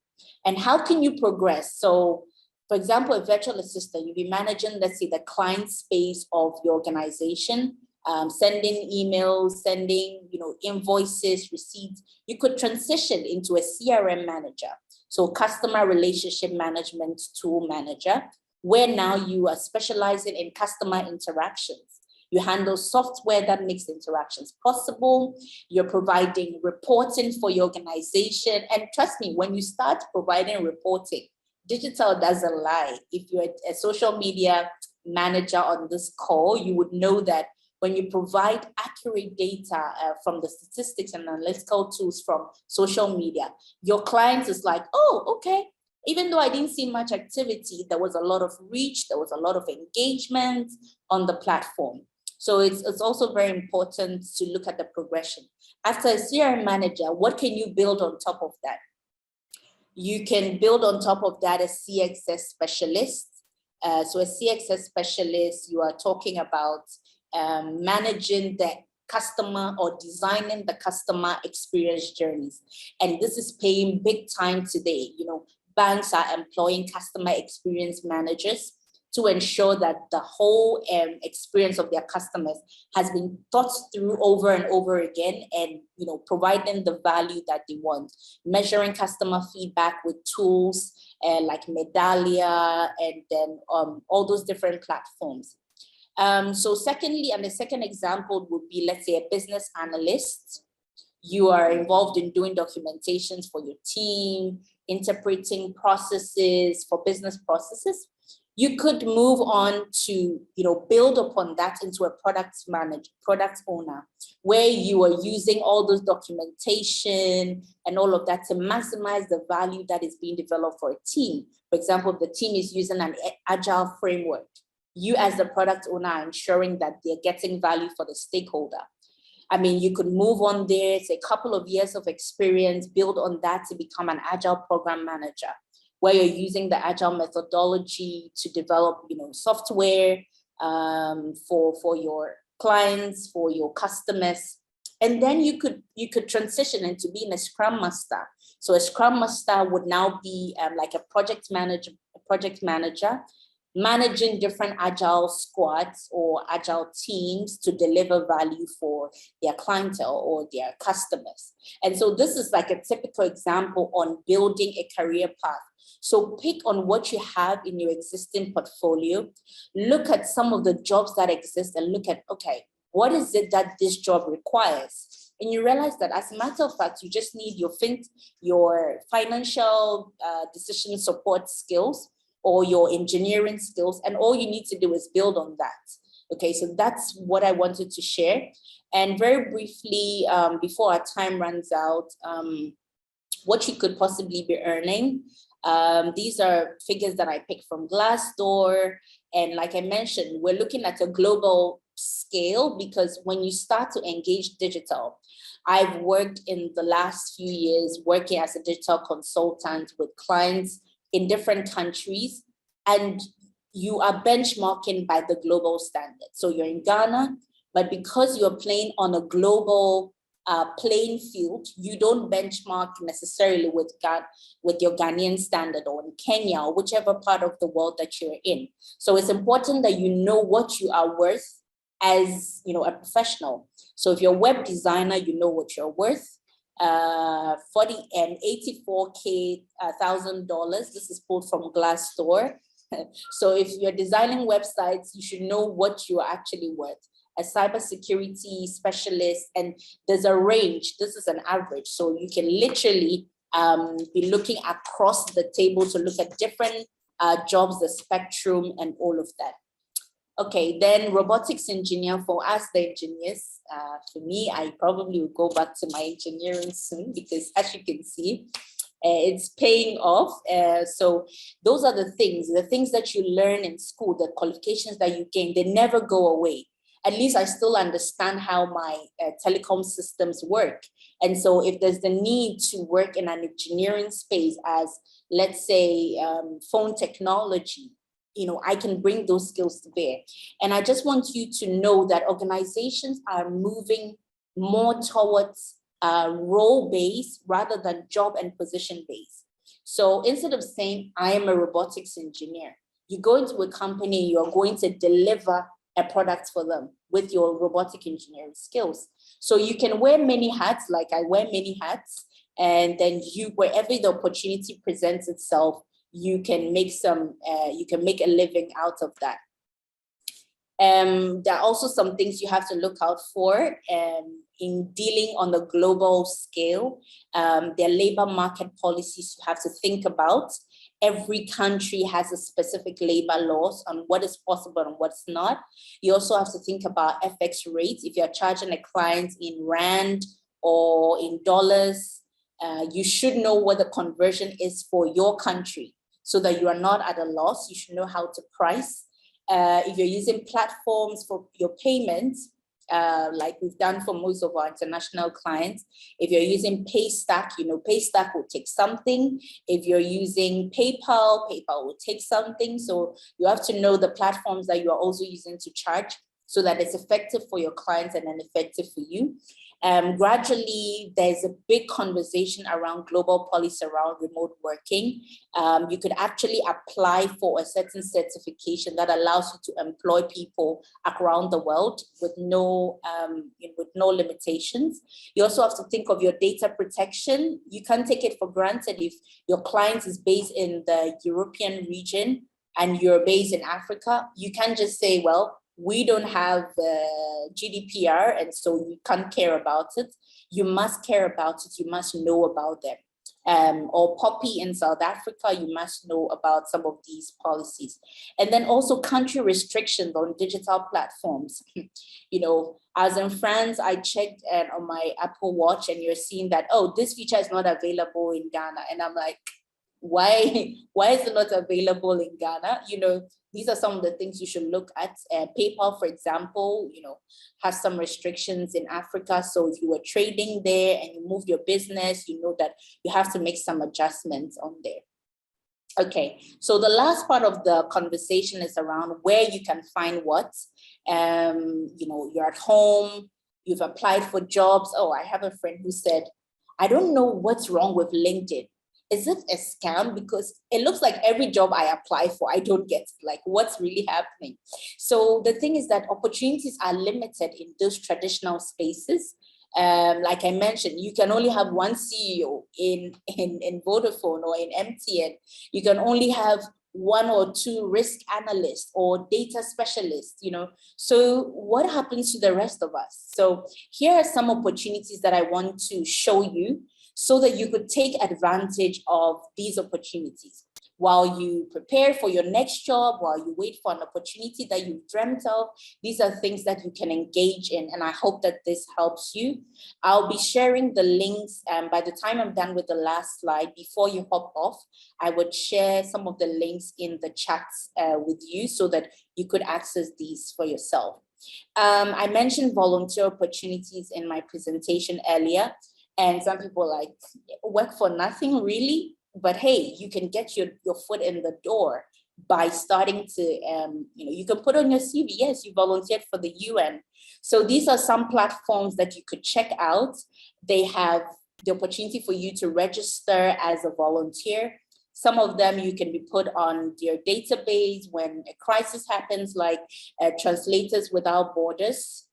And how can you progress? So, for example, a virtual assistant, you'll be managing, let's say, the client space of your organization, sending emails, sending invoices, receipts. You could transition into a CRM manager. So customer relationship management tool manager, where now you are specializing in customer interactions. You handle software that makes interactions possible. You're providing reporting for your organization. And trust me, when you start providing reporting, digital doesn't lie. If you're a social media manager on this call, you would know that when you provide accurate data from the statistics and analytical tools from social media, your clients is like, oh, okay. Even though I didn't see much activity, there was a lot of reach, there was a lot of engagement on the platform. So it's also very important to look at the progression. After a CRM manager, what can you build on top of that? You can build on top of that a CXS specialist. So a CXS specialist, you are talking about managing the customer or designing the customer experience journeys. And this is paying big time today. Banks are employing customer experience managers to ensure that the whole experience of their customers has been thought through over and over again, and providing the value that they want. Measuring customer feedback with tools like Medallia and then all those different platforms. So secondly, and the second example would be, let's say, a business analyst. You are involved in doing documentations for your team, interpreting processes for business processes. You could move on to, build upon that into a product owner, where you are using all those documentation and all of that to maximize the value that is being developed for a team. For example, if the team is using an agile framework, you as the product owner are ensuring that they're getting value for the stakeholder. I mean, you could move on there, it's a couple of years of experience, build on that to become an agile program manager, where you're using the agile methodology to develop, software for your clients, for your customers. And then you could transition into being a Scrum Master. So a Scrum Master would now be like a project manager, managing different agile squads or agile teams to deliver value for their clientele or their customers. And so this is like a typical example on building a career path. So pick on what you have in your existing portfolio, look at some of the jobs that exist and look at, okay, what is it that this job requires? And you realize that as a matter of fact, you just need your financial decision support skills or your engineering skills, and all you need to do is build on that. Okay, so that's what I wanted to share. And very briefly, before our time runs out, what you could possibly be earning. These are figures that I picked from Glassdoor. And like I mentioned, we're looking at a global scale because when you start to engage digital, I've worked in the last few years working as a digital consultant with clients in different countries, and you are benchmarking by the global standard. So you're in Ghana, but because you're playing on a global playing field, you don't benchmark necessarily with your Ghanaian standard or in Kenya or whichever part of the world that you're in. So it's important that you know what you are worth as a professional. So if you're a web designer, you know what you're worth. 40 and $84,000. This is pulled from Glassdoor. So if you're designing websites, you should know what you're actually worth. A cybersecurity specialist, and there's a range. This is an average. So you can literally be looking across the table to look at different jobs, the spectrum, and all of that. Okay, then robotics engineer for us, the engineers. For me, I probably will go back to my engineering soon because as you can see, it's paying off. So those are the things that you learn in school, the qualifications that you gain, they never go away. At least I still understand how my telecom systems work. And so if there's the need to work in an engineering space as, let's say, phone technology, I can bring those skills to bear. And I just want you to know that organizations are moving more towards role-based rather than job and position-based. So instead of saying, I am a robotics engineer, you go into a company, you're going to deliver a product for them with your robotic engineering skills. So you can wear many hats, like I wear many hats, and then wherever the opportunity presents itself, you can make a living out of that. There are also some things you have to look out for in dealing on the global scale. There are labor market policies you have to think about. Every country has a specific labor laws on what is possible and what's not. You also have to think about FX rates. If you're charging a client in rand or in dollars, you should know what the conversion is for your country so that you are not at a loss. You should know how to price. If you're using platforms for your payments, like we've done for most of our international clients, if you're using Paystack, Paystack will take something. If you're using PayPal, PayPal will take something. So you have to know the platforms that you are also using to charge so that it's effective for your clients and then effective for you. Gradually, there's a big conversation around global policy around remote working. You could actually apply for a certain certification that allows you to employ people around the world with no limitations. You also have to think of your data protection. You can't take it for granted if your client is based in the European region and you're based in Africa. You can't just say, well, we don't have GDPR, and so you can't care about it. You must care about it. You must know about them. or Poppy in South Africa, you must know about some of these policies. And then also country restrictions on digital platforms. You know, as in France, I checked on my Apple Watch and you're seeing that, oh, this feature is not available in Ghana. And I'm like, why is it not available in Ghana? You know, these are some of the things you should look at. PayPal, for example, you know, has some restrictions in Africa. So if you were trading there and you move your business, you know that you have to make some adjustments on there. Okay, so the last part of the conversation is around where you can find what. You know, you're at home, you've applied for jobs. Oh, I have a friend who said, I don't know what's wrong with LinkedIn. Is it a scam? Because it looks like every job I apply for, I don't get, like, what's really happening? So the thing is that opportunities are limited in those traditional spaces. Like I mentioned, you can only have one CEO in Vodafone or in MTN. You can only have one or two risk analysts or data specialists, you know. So what happens to the rest of us? So here are some opportunities that I want to show you so that you could take advantage of these opportunities while you prepare for your next job, while you wait for an opportunity that you've dreamt of. These are things that you can engage in, and I hope that this helps you. I'll be sharing the links, and by the time I'm done with the last slide, before you hop off, I would share some of the links in the chats with you so that you could access these for yourself. I mentioned volunteer opportunities in my presentation earlier, and some people like, work for nothing, really? But hey, you can get your foot in the door by starting to, you know, you can put on your CV, yes, you volunteered for the UN. So these are some platforms that you could check out. They have the opportunity for you to register as a volunteer. Some of them you can be put on their database when a crisis happens, like Translators Without Borders.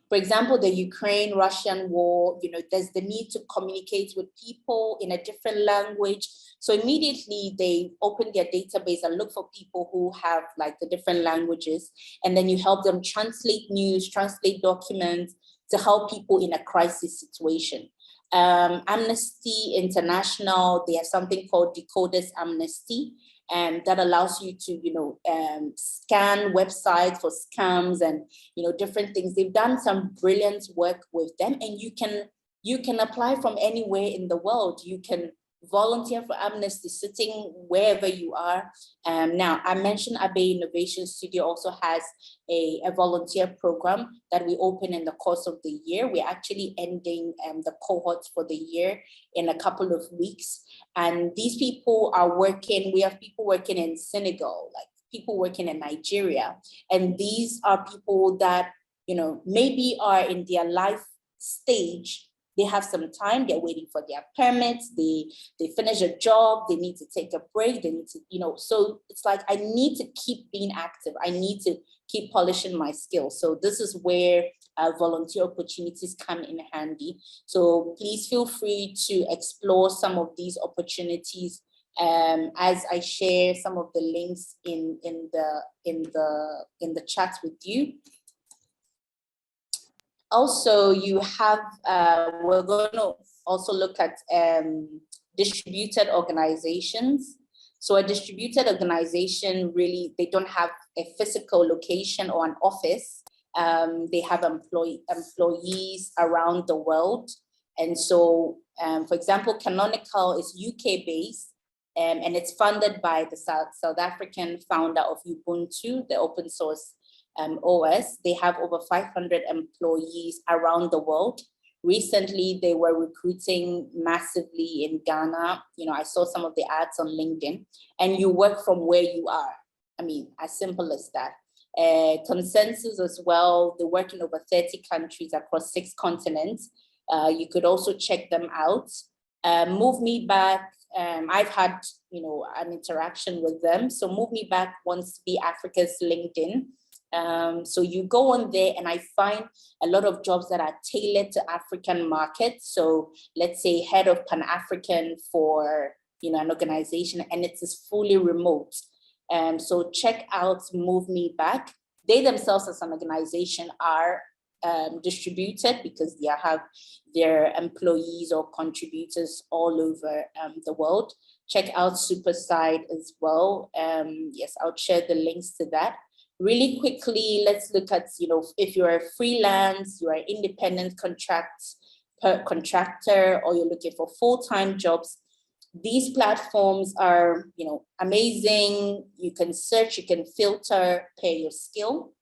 For example, the Ukraine-Russian war, you know, there's the need to communicate with people in a different language. So immediately they open their database and look for people who have like the different languages. And then you help them translate news, translate documents to help people in a crisis situation. Amnesty International, they have something called Decoders Amnesty, and that allows you to, you know, scan websites for scams and, you know, different things. They've done some brilliant work with them, and you can apply from anywhere in the world. You can volunteer for Amnesty sitting wherever you are. Now, I mentioned Abeyie Innovation Studio also has a volunteer program that we open in the course of the year. We're actually ending the cohorts for the year in a couple of weeks. And these people are working, we have people working in Senegal, like people working in Nigeria. And these are people that, you know, maybe are in their life stage. They have some time, they're waiting for their permits, they finish a job, they need to take a break, they need to, you know, so it's like, I need to keep being active. I need to keep polishing my skills. So this is where volunteer opportunities come in handy. So please feel free to explore some of these opportunities as I share some of the links in the chat with you. Also, you have, we're going to also look at distributed organizations. So a distributed organization, really, they don't have a physical location or an office. They have employees around the world. And so, for example, Canonical is UK based, and it's funded by the South African founder of Ubuntu, the open source OS. They have over 500 employees around the world. Recently, they were recruiting massively in Ghana. You know, I saw some of the ads on LinkedIn, and you work from where you are. I mean, as simple as that. Consensus as well, they work in over 30 countries across 6 continents. You could also check them out. Move Me Back, I've had, you know, an interaction with them. So Move Me Back wants to be Africa's LinkedIn. So you go on there, and I find a lot of jobs that are tailored to African markets. So let's say head of Pan-African for, you know, an organization, and it is fully remote. So check out Move Me Back. They themselves as an organization are distributed because they have their employees or contributors all over the world. Check out Superside as well. Yes, I'll share the links to that. Really quickly, let's look at, if you're a freelance, you're an independent contractor, or you're looking for full-time jobs. These platforms are, amazing. You can search, you can filter per your skill.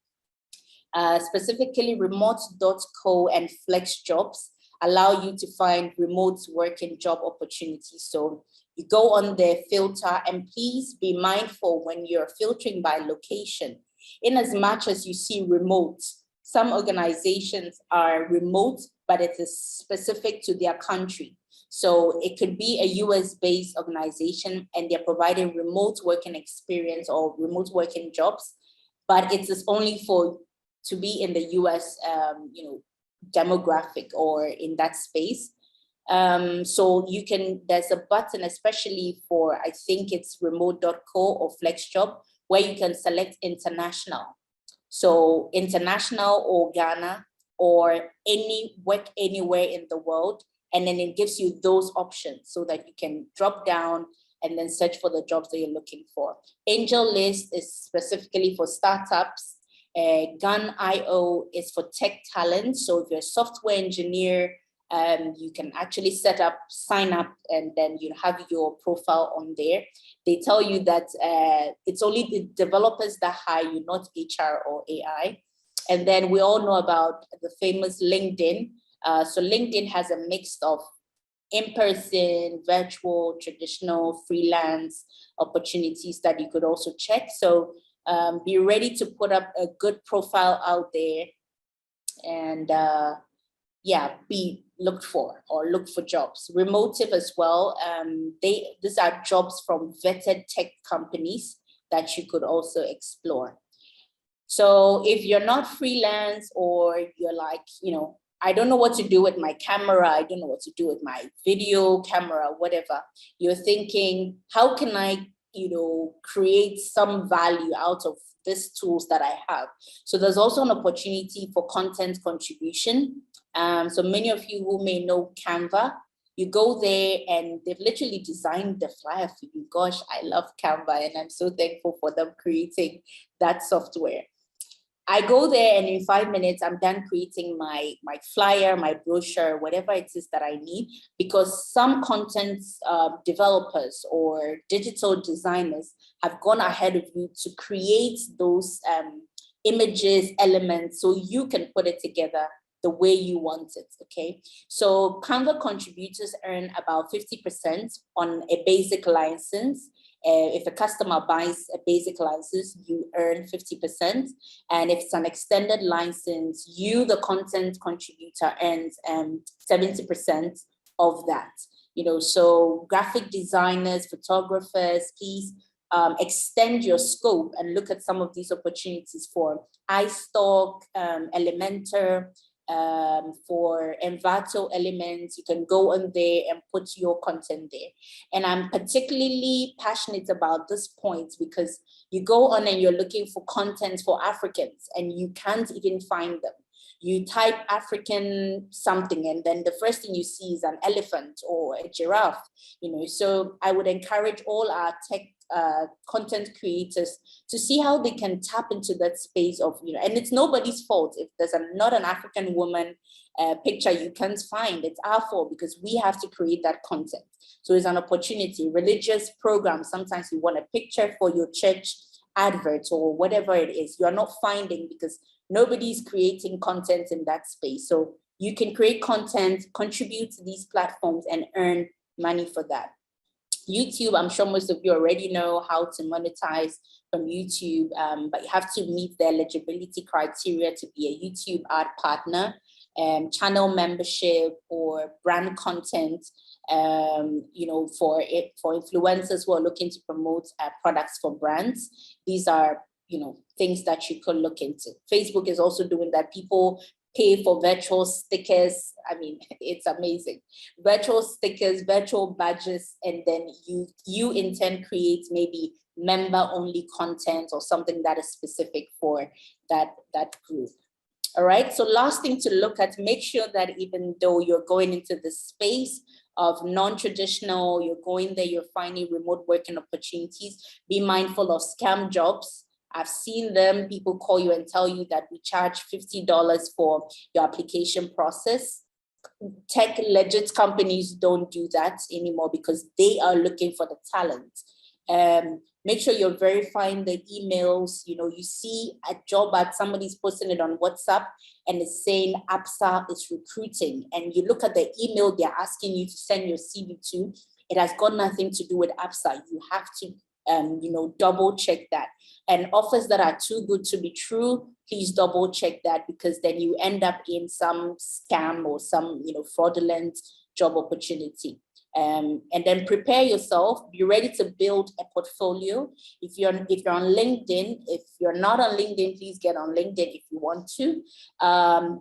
Specifically, remote.co and FlexJobs allow you to find remote working job opportunities. So you go on their filter, and please be mindful when you're filtering by location. In as much as you see remote, some organizations are remote, but it is specific to their country. So it could be a US-based organization and they're providing remote working experience or remote working jobs, but it is only to be in the US, demographic or in that space. So there's a button, especially for, I think it's remote.co or FlexJob, where you can select international. So international or Ghana or work anywhere in the world. And then it gives you those options so that you can drop down and then search for the jobs that you're looking for. Angel List is specifically for startups. Gun.io is for tech talent. So if you're a software engineer, you can actually sign up, and then you have your profile on there. They tell you that it's only the developers that hire you, not HR or AI. And then we all know about the famous LinkedIn. So LinkedIn has a mix of in-person, virtual, traditional, freelance opportunities that you could also check. So be ready to put up a good profile out there and be looked for or look for jobs. Remotive as well. These are jobs from vetted tech companies that you could also explore. So if you're not freelance or you're like, I don't know what to do with my camera, I don't know what to do with my video camera, whatever, you're thinking, how can I create some value out of these tools that I have? So there's also an opportunity for content contribution. So many of you who may know Canva, you go there and they've literally designed the flyer for you. Gosh, I love Canva and I'm so thankful for them creating that software. I go there and in 5 minutes, I'm done creating my flyer, my brochure, whatever it is that I need, because some content developers or digital designers have gone ahead of you to create those images, elements, so you can put it together the way you want it, okay? So Canva contributors earn about 50% on a basic license. If a customer buys a basic license, you earn 50%. And if it's an extended license, you, the content contributor, earns 70% of that. So graphic designers, photographers, please extend your scope and look at some of these opportunities for iStock, Elementor, for Envato Elements. You can go on there and put your content there. And I'm particularly passionate about this point because you go on and you're looking for content for Africans and you can't even find them. You type African something and then the first thing you see is an elephant or a giraffe, So I would encourage all our tech content creators to see how they can tap into that space of, and it's nobody's fault if there's not an African woman picture you can't find. It's our fault because we have to create that content. So it's an opportunity. Religious programs, sometimes you want a picture for your church advert or whatever it is, you're not finding because nobody's creating content in that space. So you can create content, contribute to these platforms and earn money for that. YouTube, I'm sure most of you already know how to monetize from YouTube, but you have to meet the eligibility criteria to be a YouTube ad partner, channel membership or brand content, for influencers who are looking to promote products for brands. These are, things that you could look into. Facebook is also doing that. People pay for virtual stickers. I mean, it's amazing. Virtual stickers, virtual badges, and then you in turn create maybe member-only content or something that is specific for that group. All right, so last thing to look at, make sure that even though you're going into the space of non-traditional, you're going there, you're finding remote working opportunities, be mindful of scam jobs. I've seen them, people call you and tell you that we charge $50 for your application process. Tech legit companies don't do that anymore because they are looking for the talent. Make sure you're verifying the emails. You know, you see a job ad, somebody's posting it on WhatsApp and it's saying APSA is recruiting, and you look at the email they're asking you to send your CV to, it has got nothing to do with APSA. You have to you know, double check that. And offers that are too good to be true, please double check that, because then you end up in some scam or some, you know, fraudulent job opportunity. And then prepare yourself, be ready to build a portfolio. If you're on LinkedIn, if you're not on LinkedIn, please get on LinkedIn if you want to.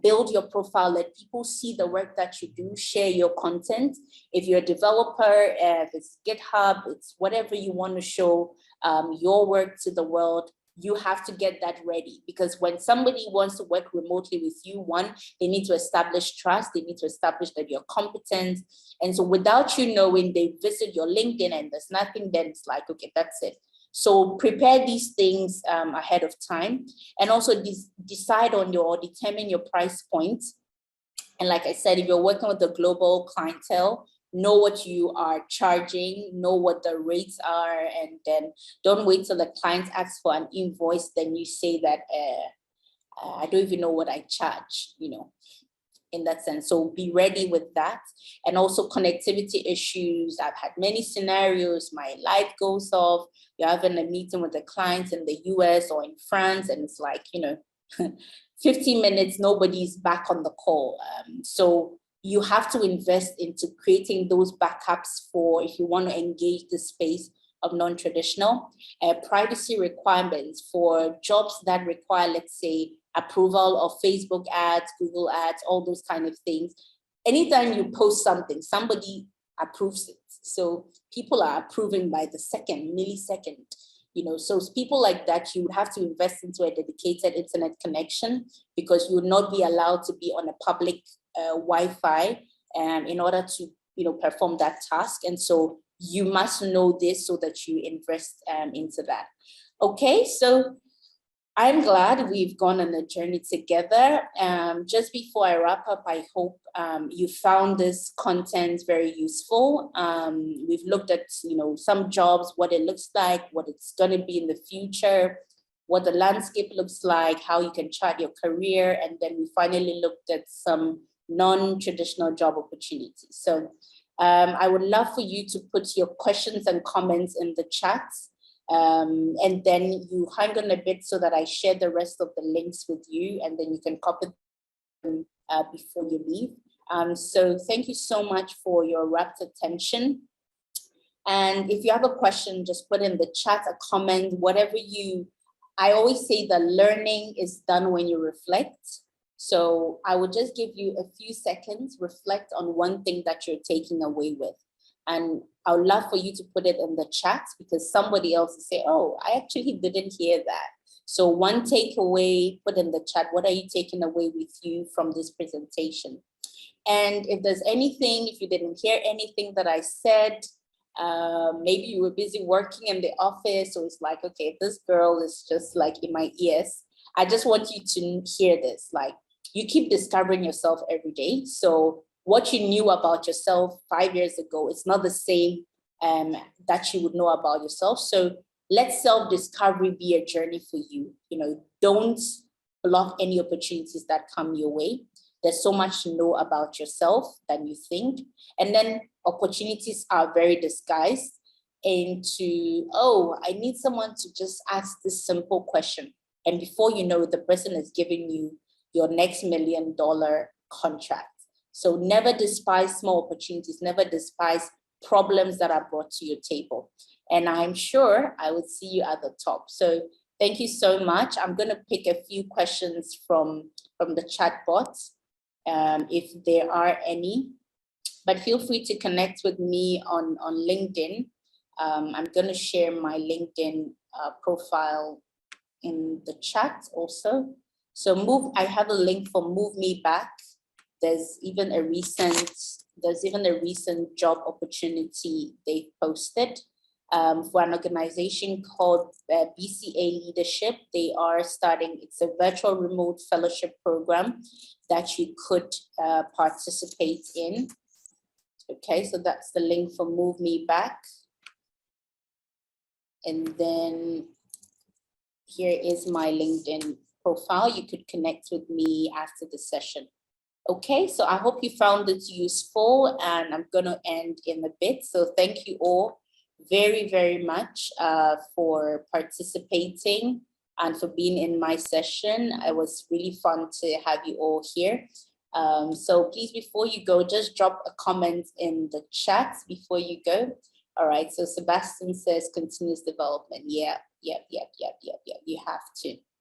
Build your profile, let people see the work that you do, share your content. If you're a developer, if it's GitHub, it's whatever you want to show your work to the world, you have to get that ready, because when somebody wants to work remotely with you, one, they need to establish trust, they need to establish that you're competent. And so without you knowing, they visit your LinkedIn and there's nothing, then it's like, okay, that's it. So prepare these things ahead of time, and also decide on determine your price point. And like I said, if you're working with a global clientele, know what you are charging, know what the rates are, and then don't wait till the client asks for an invoice, then you say that, I don't even know what I charge, you know, in that sense. So be ready with that. And also connectivity issues. I've had many scenarios, my light goes off, you're having a meeting with the clients in the US or in France, and it's like, you know, 15 minutes, nobody's back on the call. So you have to invest into creating those backups for if you want to engage the space of non-traditional. Privacy requirements for jobs that require, let's say, approval of Facebook ads, Google ads, all those kind of things. Anytime you post something, somebody approves it. So people are approving by the second, millisecond. You know, so people like that, you would have to invest into a dedicated internet connection, because you would not be allowed to be on a public Wi-Fi in order to, you know, perform that task. And so you must know this so that you invest into that. Okay, so I'm glad we've gone on a journey together. Just before I wrap up, I hope you found this content very useful. We've looked at, you know, some jobs, what it looks like, what it's going to be in the future, what the landscape looks like, how you can chart your career, and then we finally looked at some non-traditional job opportunities. So I would love for you to put your questions and comments in the chat. And then you hang on a bit so that I share the rest of the links with you, and then you can copy them before you leave. So thank you so much for your rapt attention. And if you have a question, just put in the chat, a comment, whatever I always say that learning is done when you reflect. So I will just give you a few seconds, reflect on one thing that you're taking away with. And I would love for you to put it in the chat, because somebody else will say, oh, I actually didn't hear that. So one takeaway, put in the chat, what are you taking away with you from this presentation? And if there's anything, if you didn't hear anything that I said, maybe you were busy working in the office, so it's like, okay, this girl is just like in my ears. I just want you to hear this, like you keep discovering yourself every day. So what you knew about yourself 5 years ago, it's not the same that you would know about yourself. So let self-discovery be a journey for you. You know, don't block any opportunities that come your way. There's so much to know about yourself than you think. And then opportunities are very disguised into, oh, I need someone to just ask this simple question. And before you know it, the person is giving you your next $1 million contract. So never despise small opportunities, never despise problems that are brought to your table. And I'm sure I will see you at the top. So thank you so much. I'm going to pick a few questions from the chat bot, if there are any, but feel free to connect with me on LinkedIn. I'm going to share my LinkedIn profile in the chat also. So I have a link for Move Me Back. There's even a recent job opportunity they posted for an organization called BCA Leadership. They are starting, it's a virtual remote fellowship program that you could participate in. Okay, so that's the link for Move Me Back. And then here is my LinkedIn profile. You could connect with me after the session. Okay, so I hope you found it useful, and I'm going to end in a bit. So thank you all very, very much for participating and for being in my session. It was really fun to have you all here. So please, before you go, just drop a comment in the chat before you go. All right, so Sebastian says continuous development. Yeah, you have to.